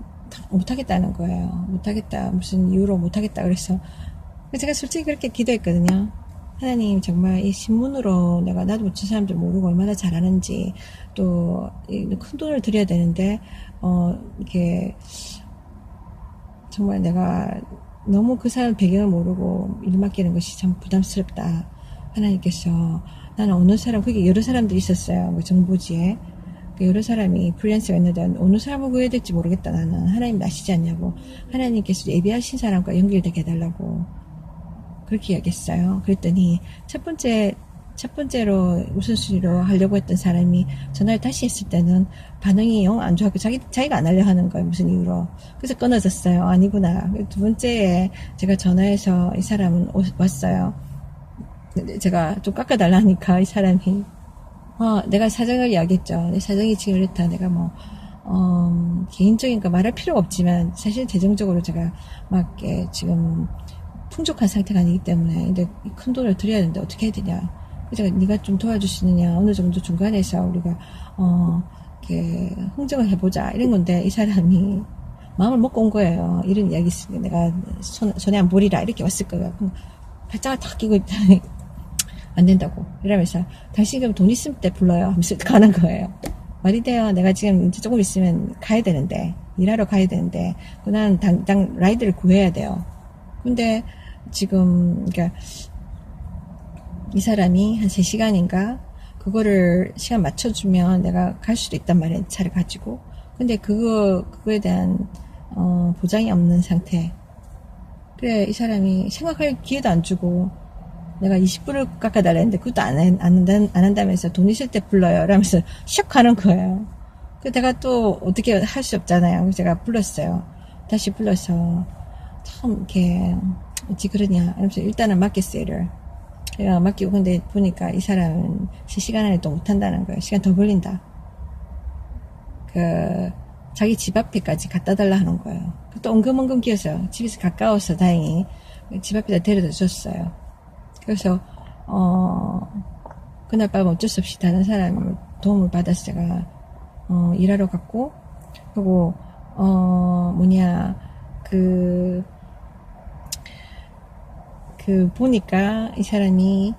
못하겠다는 거예요. 못하겠다. 무슨 이유로 못하겠다. 그래서 제가 솔직히 그렇게 기도했거든요. 하나님, 정말 이 신문으로 내가 나도 못친 사람들 모르고 얼마나 잘하는지, 또 큰 돈을 들여야 되는데 이렇게 정말 내가 너무 그 사람 배경을 모르고 일 맡기는 것이 참 부담스럽다. 하나님께서, 나는 어느 사람, 그게 여러 사람들이 있었어요. 뭐 정보지에 여러 사람이 프리랜서가 있는데 어느 사람을 구해야 될지 모르겠다. 나는 하나님 아시지 않냐고, 하나님께서 예비하신 사람과 연결되게 해달라고 그렇게 이야기했어요. 그랬더니 첫 번째로 우선순위로 하려고 했던 사람이 전화를 다시 했을 때는 반응이 영 안 좋았고, 자기가 안 하려 하는 거예요. 무슨 이유로. 그래서 끊어졌어요. 아니구나. 두 번째에 제가 전화해서 이 사람은 왔어요. 제가 좀 깎아달라 하니까 이 사람이, 내가 사정을 이야기했죠. 내 사정이 지금 이렇다. 내가 뭐, 개인적인 거 말할 필요가 없지만, 사실 재정적으로 제가 막, 지금, 풍족한 상태가 아니기 때문에, 근데 큰 돈을 들여야 되는데 어떻게 해야 되냐. 그래서 네가 좀 도와줄 수 있느냐. 어느 정도 중간에서 우리가, 이렇게, 흥정을 해보자. 이런 건데, 이 사람이 마음을 먹고 온 거예요. 이런 이야기 있으니까 내가 손에 안 보리라. 이렇게 왔을 거예요. 발장을 탁 끼고 있다니. 안 된다고. 이러면서, 당신 그럼 돈 있을 때 불러요. 하면서 가는 거예요. 말이 돼요. 내가 지금 이제 조금 있으면 가야 되는데, 일하러 가야 되는데, 나는 당장 라이드를 구해야 돼요. 근데 지금, 그러니까, 이 사람이 한 3시간인가? 그거를 시간 맞춰주면 내가 갈 수도 있단 말이에요. 차를 가지고. 근데 그거에 대한, 보장이 없는 상태. 그래, 이 사람이 생각할 기회도 안 주고, 내가 20불을 깎아달라는데 그것도 안 한다면서 돈 있을 때 불러요. 이러면서 슉 가는 거예요. 그 내가 또 어떻게 할 수 없잖아요. 그래서 제가 불렀어요. 다시 불러서 참 이렇게 어찌 그러냐. 이러면서 일단은 맡겼어요. 일을. 내가 맡기고, 근데 보니까 이 사람은 3시간 안에 또 못한다는 거예요. 시간 더 걸린다. 자기 집 앞에까지 갖다 달라 하는 거예요. 또 엉금엉금 기어서 집에서 가까워서 다행히 집 앞에다 데려다 줬어요. 그래서 그날 밤 어쩔 수 없이 다른 사람 도움을 받아서 제가 일하러 갔고, 그리고 보니까 이 사람이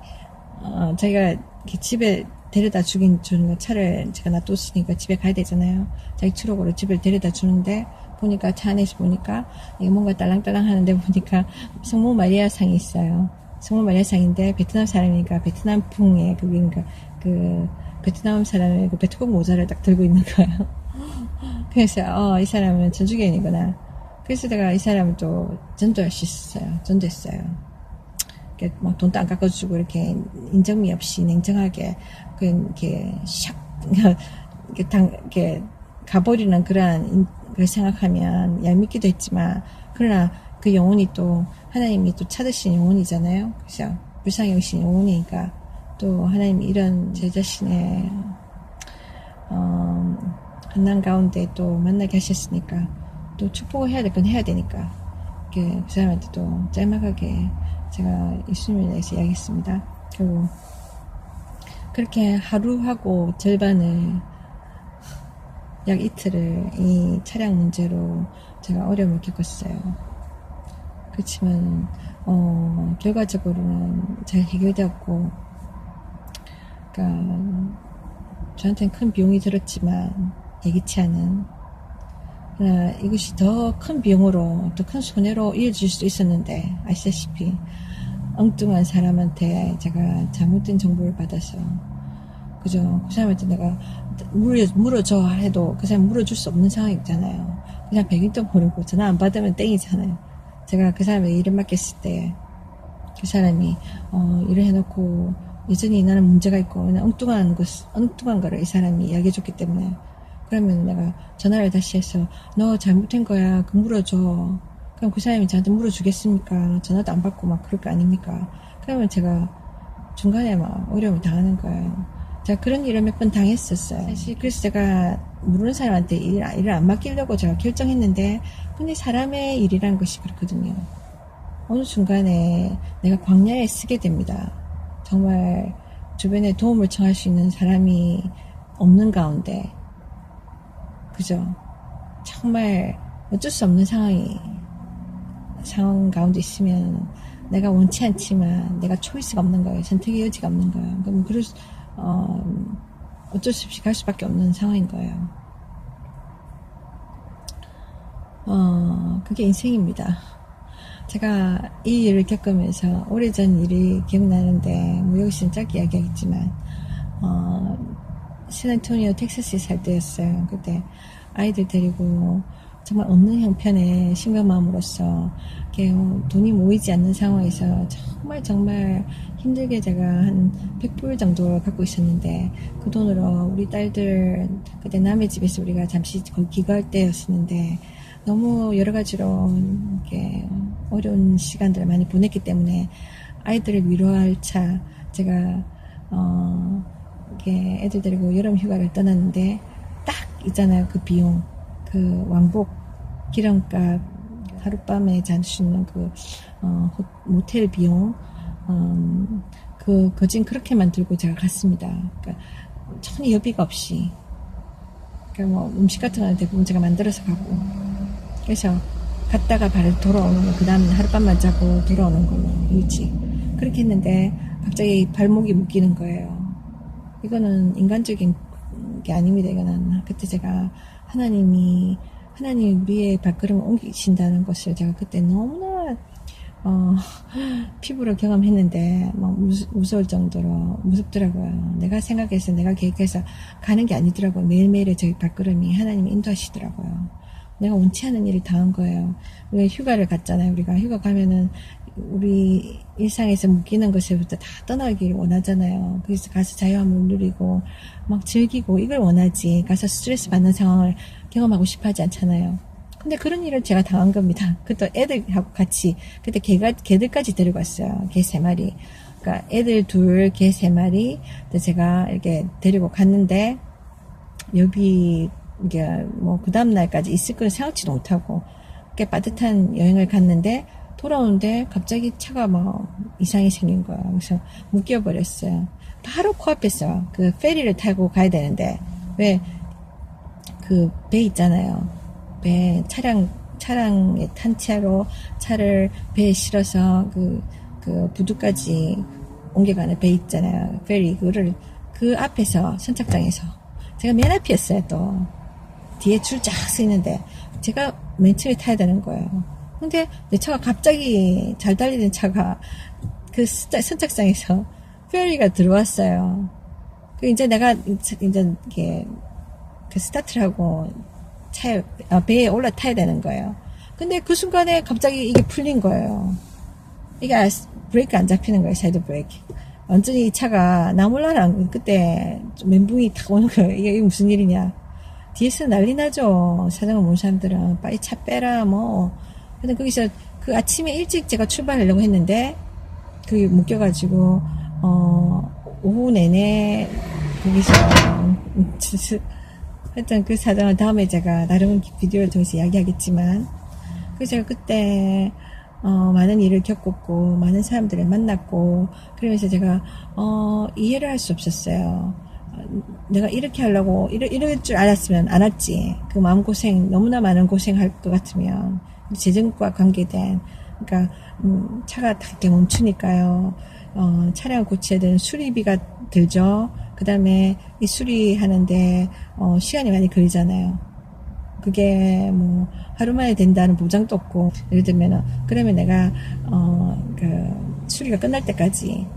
자기가 집에 데려다 주는 차를 제가 놔뒀으니까 집에 가야 되잖아요. 자기 트럭으로 집을 데려다 주는데, 보니까 차 안에서 보니까 이게 뭔가 딸랑딸랑 하는데, 보니까 성모 마리아상이 있어요. 성모 마리아상인데 베트남 사람이니까 베트남풍의 그러니까 베트남 사람의 그 베트콩 모자를 딱 들고 있는 거예요. 그래서 이 사람은 전주교인이구나. 그래서 내가 이 사람을 또 전도할 수 있었어요. 전도했어요. 막 돈도 안 깎아주고 이렇게 인정미 없이 냉정하게 이렇게 샥 이렇게 가버리는 그런 걸 생각하면 얄밉기도 했지만, 그러나 그 영혼이 또 하나님이 또 찾으신 영혼이잖아요. 그죠? 불쌍히 여기신 영혼이니까 또 하나님이 이런 제 자신의 한난 가운데 또 만나게 하셨으니까 또 축복을 해야 될 건 해야 되니까, 그 사람한테 또 짤막하게 제가 예수님에 대해서 이야기했습니다. 그리고 그렇게 하루하고 절반을, 약 이틀을 이 차량 문제로 제가 어려움을 겪었어요. 그렇지만 결과적으로는 잘 해결되었고, 그러니까 저한테는 큰 비용이 들었지만 예기치 않은, 그러나 이것이 더 큰 비용으로, 더 큰 손해로 이어질 수도 있었는데, 아시다시피 엉뚱한 사람한테 제가 잘못된 정보를 받아서, 그죠? 그 사람한테 내가 물어줘 해도 그 사람 물어줄 수 없는 상황이 있잖아요. 그냥 백일도 모르고 전화 안 받으면 땡이잖아요. 제가 그 사람에게 일을 맡겼을 때 그 사람이 일을 해놓고 여전히 나는 문제가 있고 엉뚱한 거를 이 사람이 이야기해줬기 때문에, 그러면 내가 전화를 다시 해서 너 잘못된 거야, 그 물어줘. 그럼 그 사람이 저한테 물어주겠습니까? 전화도 안 받고 막 그럴 거 아닙니까? 그러면 제가 중간에 막 어려움을 당하는 거예요. 제가 그런 일을 몇 번 당했었어요. 사실 그래서 제가 모르는 사람한테 일을 안 맡기려고 제가 결정했는데, 근데 사람의 일이라는 것이 그렇거든요. 어느 순간에 내가 광야에 쓰게 됩니다. 정말 주변에 도움을 청할 수 있는 사람이 없는 가운데, 그죠? 정말 어쩔 수 없는 상황이 상황 가운데 있으면 내가 원치 않지만 내가 초이스가 없는 거예요. 선택의 여지가 없는 거예요. 그럼 어쩔 수 없이 갈 수밖에 없는 상황인 거예요. 그게 인생입니다. 제가 이 일을 겪으면서 오래전 일이 기억나는데, 뭐 여기서는 짧게 이야기하겠지만, 샌안토니오 텍사스에 살 때였어요. 그때 아이들 데리고 정말 없는 형편의 싱글맘으로서 돈이 모이지 않는 상황에서 정말 힘들게 제가 한 100불 정도 갖고 있었는데, 그 돈으로 우리 딸들, 그때 남의 집에서 우리가 잠시 거기 기거할 때였었는데, 너무 여러 가지로 이렇게 어려운 시간들을 많이 보냈기 때문에 아이들을 위로할 차, 제가 이렇게 애들 데리고 여름 휴가를 떠났는데, 딱 있잖아요. 그 비용, 그 왕복 기름값, 하룻밤에 잔 수 있는 그 모텔 비용, 그 거진 그렇게만 들고 제가 갔습니다. 그러니까 전혀 여비가 없이, 그러니까 뭐 음식 같은 거는 대부분 제가 만들어서 가고, 그래서 갔다가 바로 돌아오는 거, 그 다음에 하룻밤만 자고 돌아오는 걸로 일찍 그렇게 했는데, 갑자기 발목이 묶이는 거예요. 이거는 인간적인 게 아닙니다. 이거는 그때 제가 하나님이 우리의 발걸음을 옮기신다는 것을 제가 그때 너무나 피부로 경험했는데, 막 무서울 정도로 무섭더라고요. 내가 생각해서 내가 계획해서 가는 게 아니더라고요. 매일매일의 저희 발걸음이 하나님이 인도하시더라고요. 내가 원치 않은 일을 당한 거예요. 우리가 휴가를 갔잖아요. 우리가 휴가 가면은 우리 일상에서 묶이는 것에부터 다 떠나기를 원하잖아요. 그래서 가서 자유함을 누리고 막 즐기고 이걸 원하지, 가서 스트레스 받는 상황을 경험하고 싶어 하지 않잖아요. 근데 그런 일을 제가 당한 겁니다. 그것도 애들하고 같이, 그때 개들까지 데리고 왔어요. 개 3마리. 그러니까 애들 2, 개 3마리. 제가 이렇게 데리고 갔는데, 여비, 이게 뭐 그 다음날까지 있을 걸 생각지도 못하고, 꽤 빠듯한 여행을 갔는데, 돌아오는데 갑자기 차가 막 이상이 생긴 거야. 그래서 묶여버렸어요. 바로 코앞에서 그 페리를 타고 가야 되는데, 왜 그 배 있잖아요. 배, 차량에 탄 채로 차를 배에 실어서 그 부두까지 옮겨가는 배 있잖아요. 페리, 그 앞에서, 선착장에서. 제가 맨 앞이었어요, 또. 뒤에 줄 쫙 서 있는데, 제가 맨 처음에 타야 되는 거예요. 근데 내 차가 갑자기, 잘 달리는 차가 그 선착장에서 페리가 들어왔어요. 이제 내가 이게 그 스타트를 하고 배에 올라타야 되는 거예요. 근데 그 순간에 갑자기 이게 풀린 거예요. 이게 브레이크 안 잡히는 거예요. 사이드 브레이크. 완전히 이 차가 나 몰라라. 그때 멘붕이 탁 오는 거예요. 이게 무슨 일이냐. 뒤에서 난리 나죠. 사정을 모르는 사람들은 빨리 차 빼라 뭐. 근데 거기서 그 아침에 일찍 제가 출발하려고 했는데, 그게 묶여가지고 오후 내내 거기서 하여튼 그 사정을 다음에 제가 나름 비디오를 통해서 이야기하겠지만, 그래서 제가 그때 많은 일을 겪었고 많은 사람들을 만났고, 그러면서 제가 이해를 할 수 없었어요. 내가 이렇게 하려고 이럴 줄 알았으면 안 왔지. 그 마음고생, 너무나 많은 고생할 것 같으면, 재정과 관계된, 그러니까 차가 다 이렇게 멈추니까요. 차량을 고쳐야 되는 수리비가 들죠. 그 다음에 이 수리하는데 시간이 많이 걸리잖아요. 그게 뭐 하루 만에 된다는 보장도 없고, 예를 들면 그러면 내가 그 수리가 끝날 때까지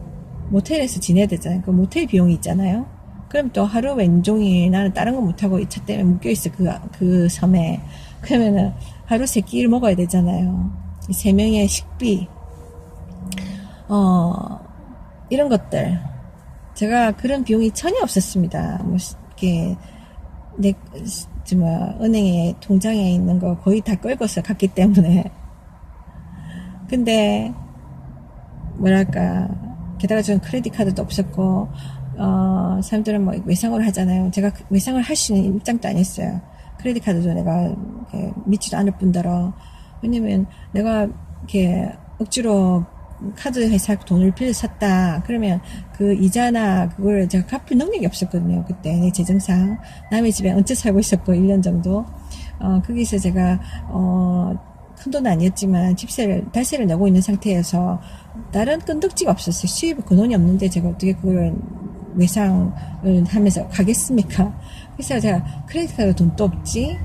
모텔에서 지내야 되잖아요. 그 모텔 비용이 있잖아요. 그럼 또 하루 왼종일 나는 다른 거 못하고 이 차 때문에 묶여있어, 그 섬에. 그러면은 하루 3끼를 먹어야 되잖아요. 3명의 식비, 이런 것들. 제가 그런 비용이 전혀 없었습니다. 뭐, 이렇게, 은행에, 통장에 있는 거 거의 다 끌고서 갔기 때문에. 근데, 뭐랄까, 게다가 저는 크레딧 카드도 없었고, 사람들은 뭐 외상으로 하잖아요. 제가 외상을 할 수 있는 입장도 아니었어요. 크레딧 카드도 내가 믿지도 않을 뿐더러, 왜냐면 내가 이렇게 억지로 카드 회사 돈을 빌려 샀다 그러면 그 이자나 그걸 제가 갚을 능력이 없었거든요. 그때 내 재정상 남의 집에 얹혀 살고 있었고 1년 정도. 거기서 제가 큰 돈은 아니었지만 집세를 달세를 내고 있는 상태여서 다른 끈덕지가 없었어요. 수입 근원이 없는데 제가 어떻게 그걸 외상을 하면서 가겠습니까? 그래서 제가 크레딧 카드 돈도 없지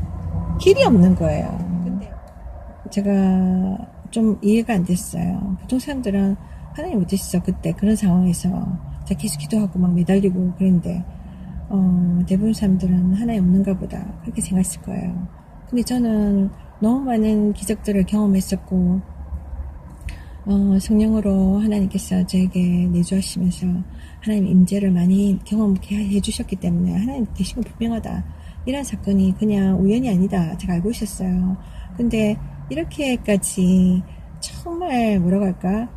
길이 없는 거예요. 근데 제가 좀 이해가 안 됐어요. 보통 사람들은 하나님 어딨어 그때 그런 상황에서 제가 계속 기도하고 막 매달리고 그랬는데 대부분 사람들은 하나님 없는가 보다 그렇게 생각했을 거예요. 근데 저는 너무 많은 기적들을 경험했었고 성령으로 하나님께서 저에게 내주하시면서 하나님 임재를 많이 경험케 해주셨기 때문에 하나님 계신 건 분명하다. 이런 사건이 그냥 우연이 아니다. 제가 알고 있었어요. 근데 이렇게까지 정말 뭐라고 할까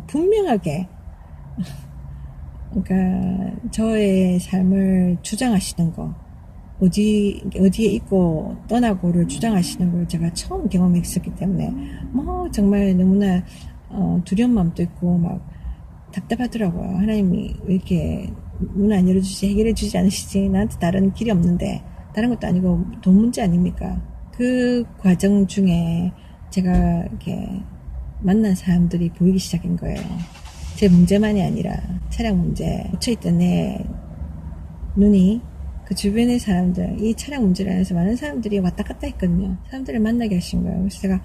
분명하게 그러니까 저의 삶을 주장하시는 거 어디에 있고 떠나고를 주장하시는 걸 제가 처음 경험했었기 때문에 뭐 정말 너무나 두려운 마음도 있고 막 답답하더라고요. 하나님이 왜 이렇게 문 안 열어주지 해결해 주지 않으시지 나한테 다른 길이 없는데 다른 것도 아니고 돈 문제 아닙니까? 그 과정 중에 제가 이렇게 만난 사람들이 보이기 시작한 거예요. 제 문제만이 아니라 차량 문제 꽂혀있던 내 눈이 그 주변의 사람들 이 차량 문제를 해서 많은 사람들이 왔다 갔다 했거든요. 사람들을 만나게 하신 거예요. 그래서 제가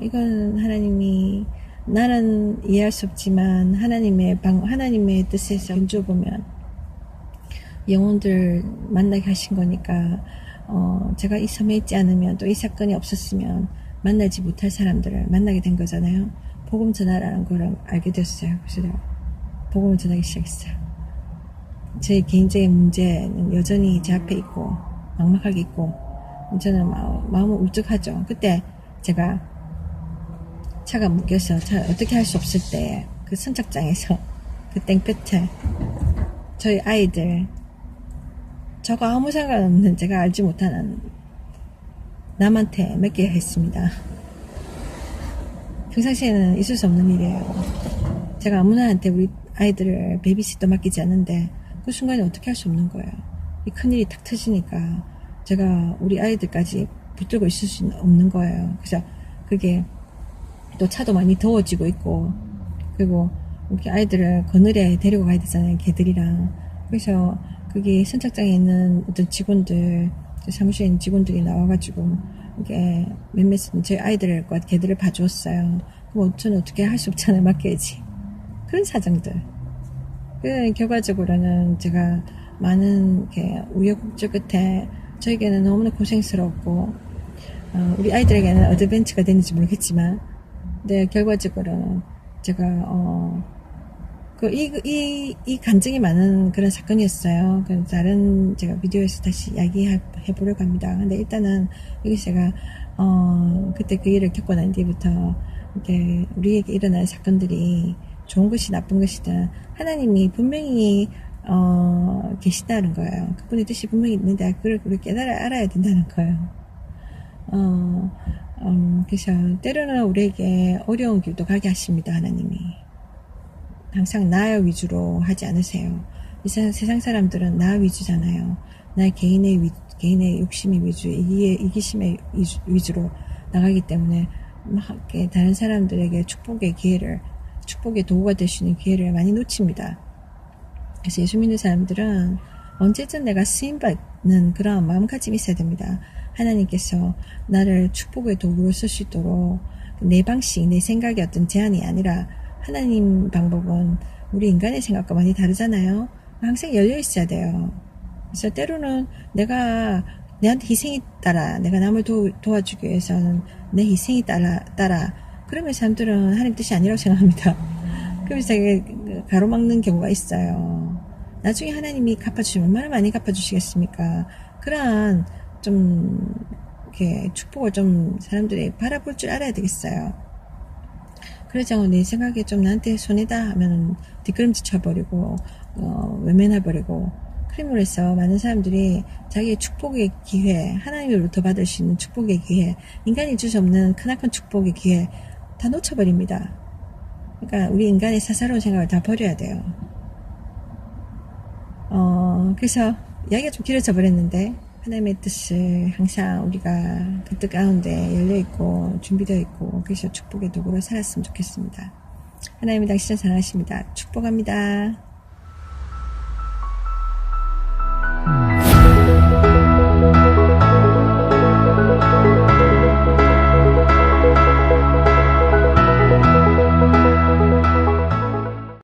이건 하나님이 나는 이해할 수 없지만 하나님의 뜻에서 견주어보면 영혼들 만나게 하신 거니까 제가 이 섬에 있지 않으면 또 이 사건이 없었으면 만나지 못할 사람들을 만나게 된 거잖아요. 복음 전하라는 걸 알게 됐어요. 그래서 제가 복음을 전하기 시작했어요. 제 개인적인 문제는 여전히 제 앞에 있고 막막하게 있고 저는 마음은 울적하죠. 그때 제가 차가 묶여서 어떻게 할 수 없을 때 그 선착장에서 그 땡볕에 저희 아이들 저거 아무 상관없는 제가 알지 못하는 남한테 맡게 했습니다. 평상시에는 있을 수 없는 일이에요. 제가 아무나한테 우리 아이들을 베이비시터 맡기지 않는데 그 순간에 어떻게 할 수 없는 거예요. 이 큰일이 탁 터지니까 제가 우리 아이들까지 붙들고 있을 수 없는 거예요. 그래서 그게 또 차도 많이 더워지고 있고 그리고 이렇게 아이들을 그늘에 데리고 가야 되잖아요. 개들이랑. 그래서 그게 선착장에 있는 어떤 직원들 사무실에 있는 직원들이 나와가지고 이게 몇몇은 제 아이들과 개들을 봐주었어요. 그럼 저는 어떻게 할 수 없잖아요. 맡겨야지. 그런 사정들. 결과적으로는 제가 많은 이렇게 우여곡절 끝에 저에게는 너무나 고생스럽고 우리 아이들에게는 어드벤처가 됐는지 모르겠지만 근데 결과적으로는 제가 이 간증이 많은 그런 사건이었어요. 다른 제가 비디오에서 다시 이야기해 보려고 합니다. 근데 일단은 여기서 제가 그때 그 일을 겪고 난 뒤부터 이렇게 우리에게 일어날 사건들이 좋은 것이 나쁜 것이든 하나님이 분명히 계시다는 거예요. 그분의 뜻이 분명히 있는데 그걸 우리 알아야 된다는 거예요. 그래서 때로는 우리에게 어려운 길도 가게 하십니다. 하나님이 항상 나 위주로 하지 않으세요. 이 세상 사람들은 나 위주잖아요. 나 개인의 욕심의 위주, 이기심의 위주로 나가기 때문에 막 다른 사람들에게 축복의 도구가 될 수 있는 기회를 많이 놓칩니다. 그래서 예수 믿는 사람들은 언제든 내가 쓰임받는 그런 마음가짐이 있어야 됩니다. 하나님께서 나를 축복의 도구로 쓸 수 있도록 내 방식, 내 생각이 어떤 제한이 아니라 하나님 방법은 우리 인간의 생각과 많이 다르잖아요. 항상 열려 있어야 돼요. 그래서 때로는 내한테 희생이 따라, 내가 남을 도와주기 위해서는 내 희생이 따라, 그러면 사람들은 하나님 뜻이 아니라고 생각합니다. 그래서 가로막는 경우가 있어요. 나중에 하나님이 갚아주시면 얼마나 많이 갚아주시겠습니까? 그러한 이렇게 축복을 사람들이 바라볼 줄 알아야 되겠어요. 그러지 않고 내 생각에 나한테 손해다 하면 뒷걸음질 쳐버리고, 외면해버리고, 그림으로 해서 많은 사람들이 자기의 축복의 기회, 하나님으로부터 받을 수 있는 축복의 기회, 인간이 줄 수 없는 크나큰 축복의 기회, 다 놓쳐버립니다. 그러니까 우리 인간의 사사로운 생각을 다 버려야 돼요. 그래서 이야기가 좀 길어져 버렸는데 하나님의 뜻을 항상 우리가 그 뜻 가운데 열려있고 준비되어 있고 그래서 축복의 도구로 살았으면 좋겠습니다. 하나님이 당신을 사랑하십니다. 축복합니다.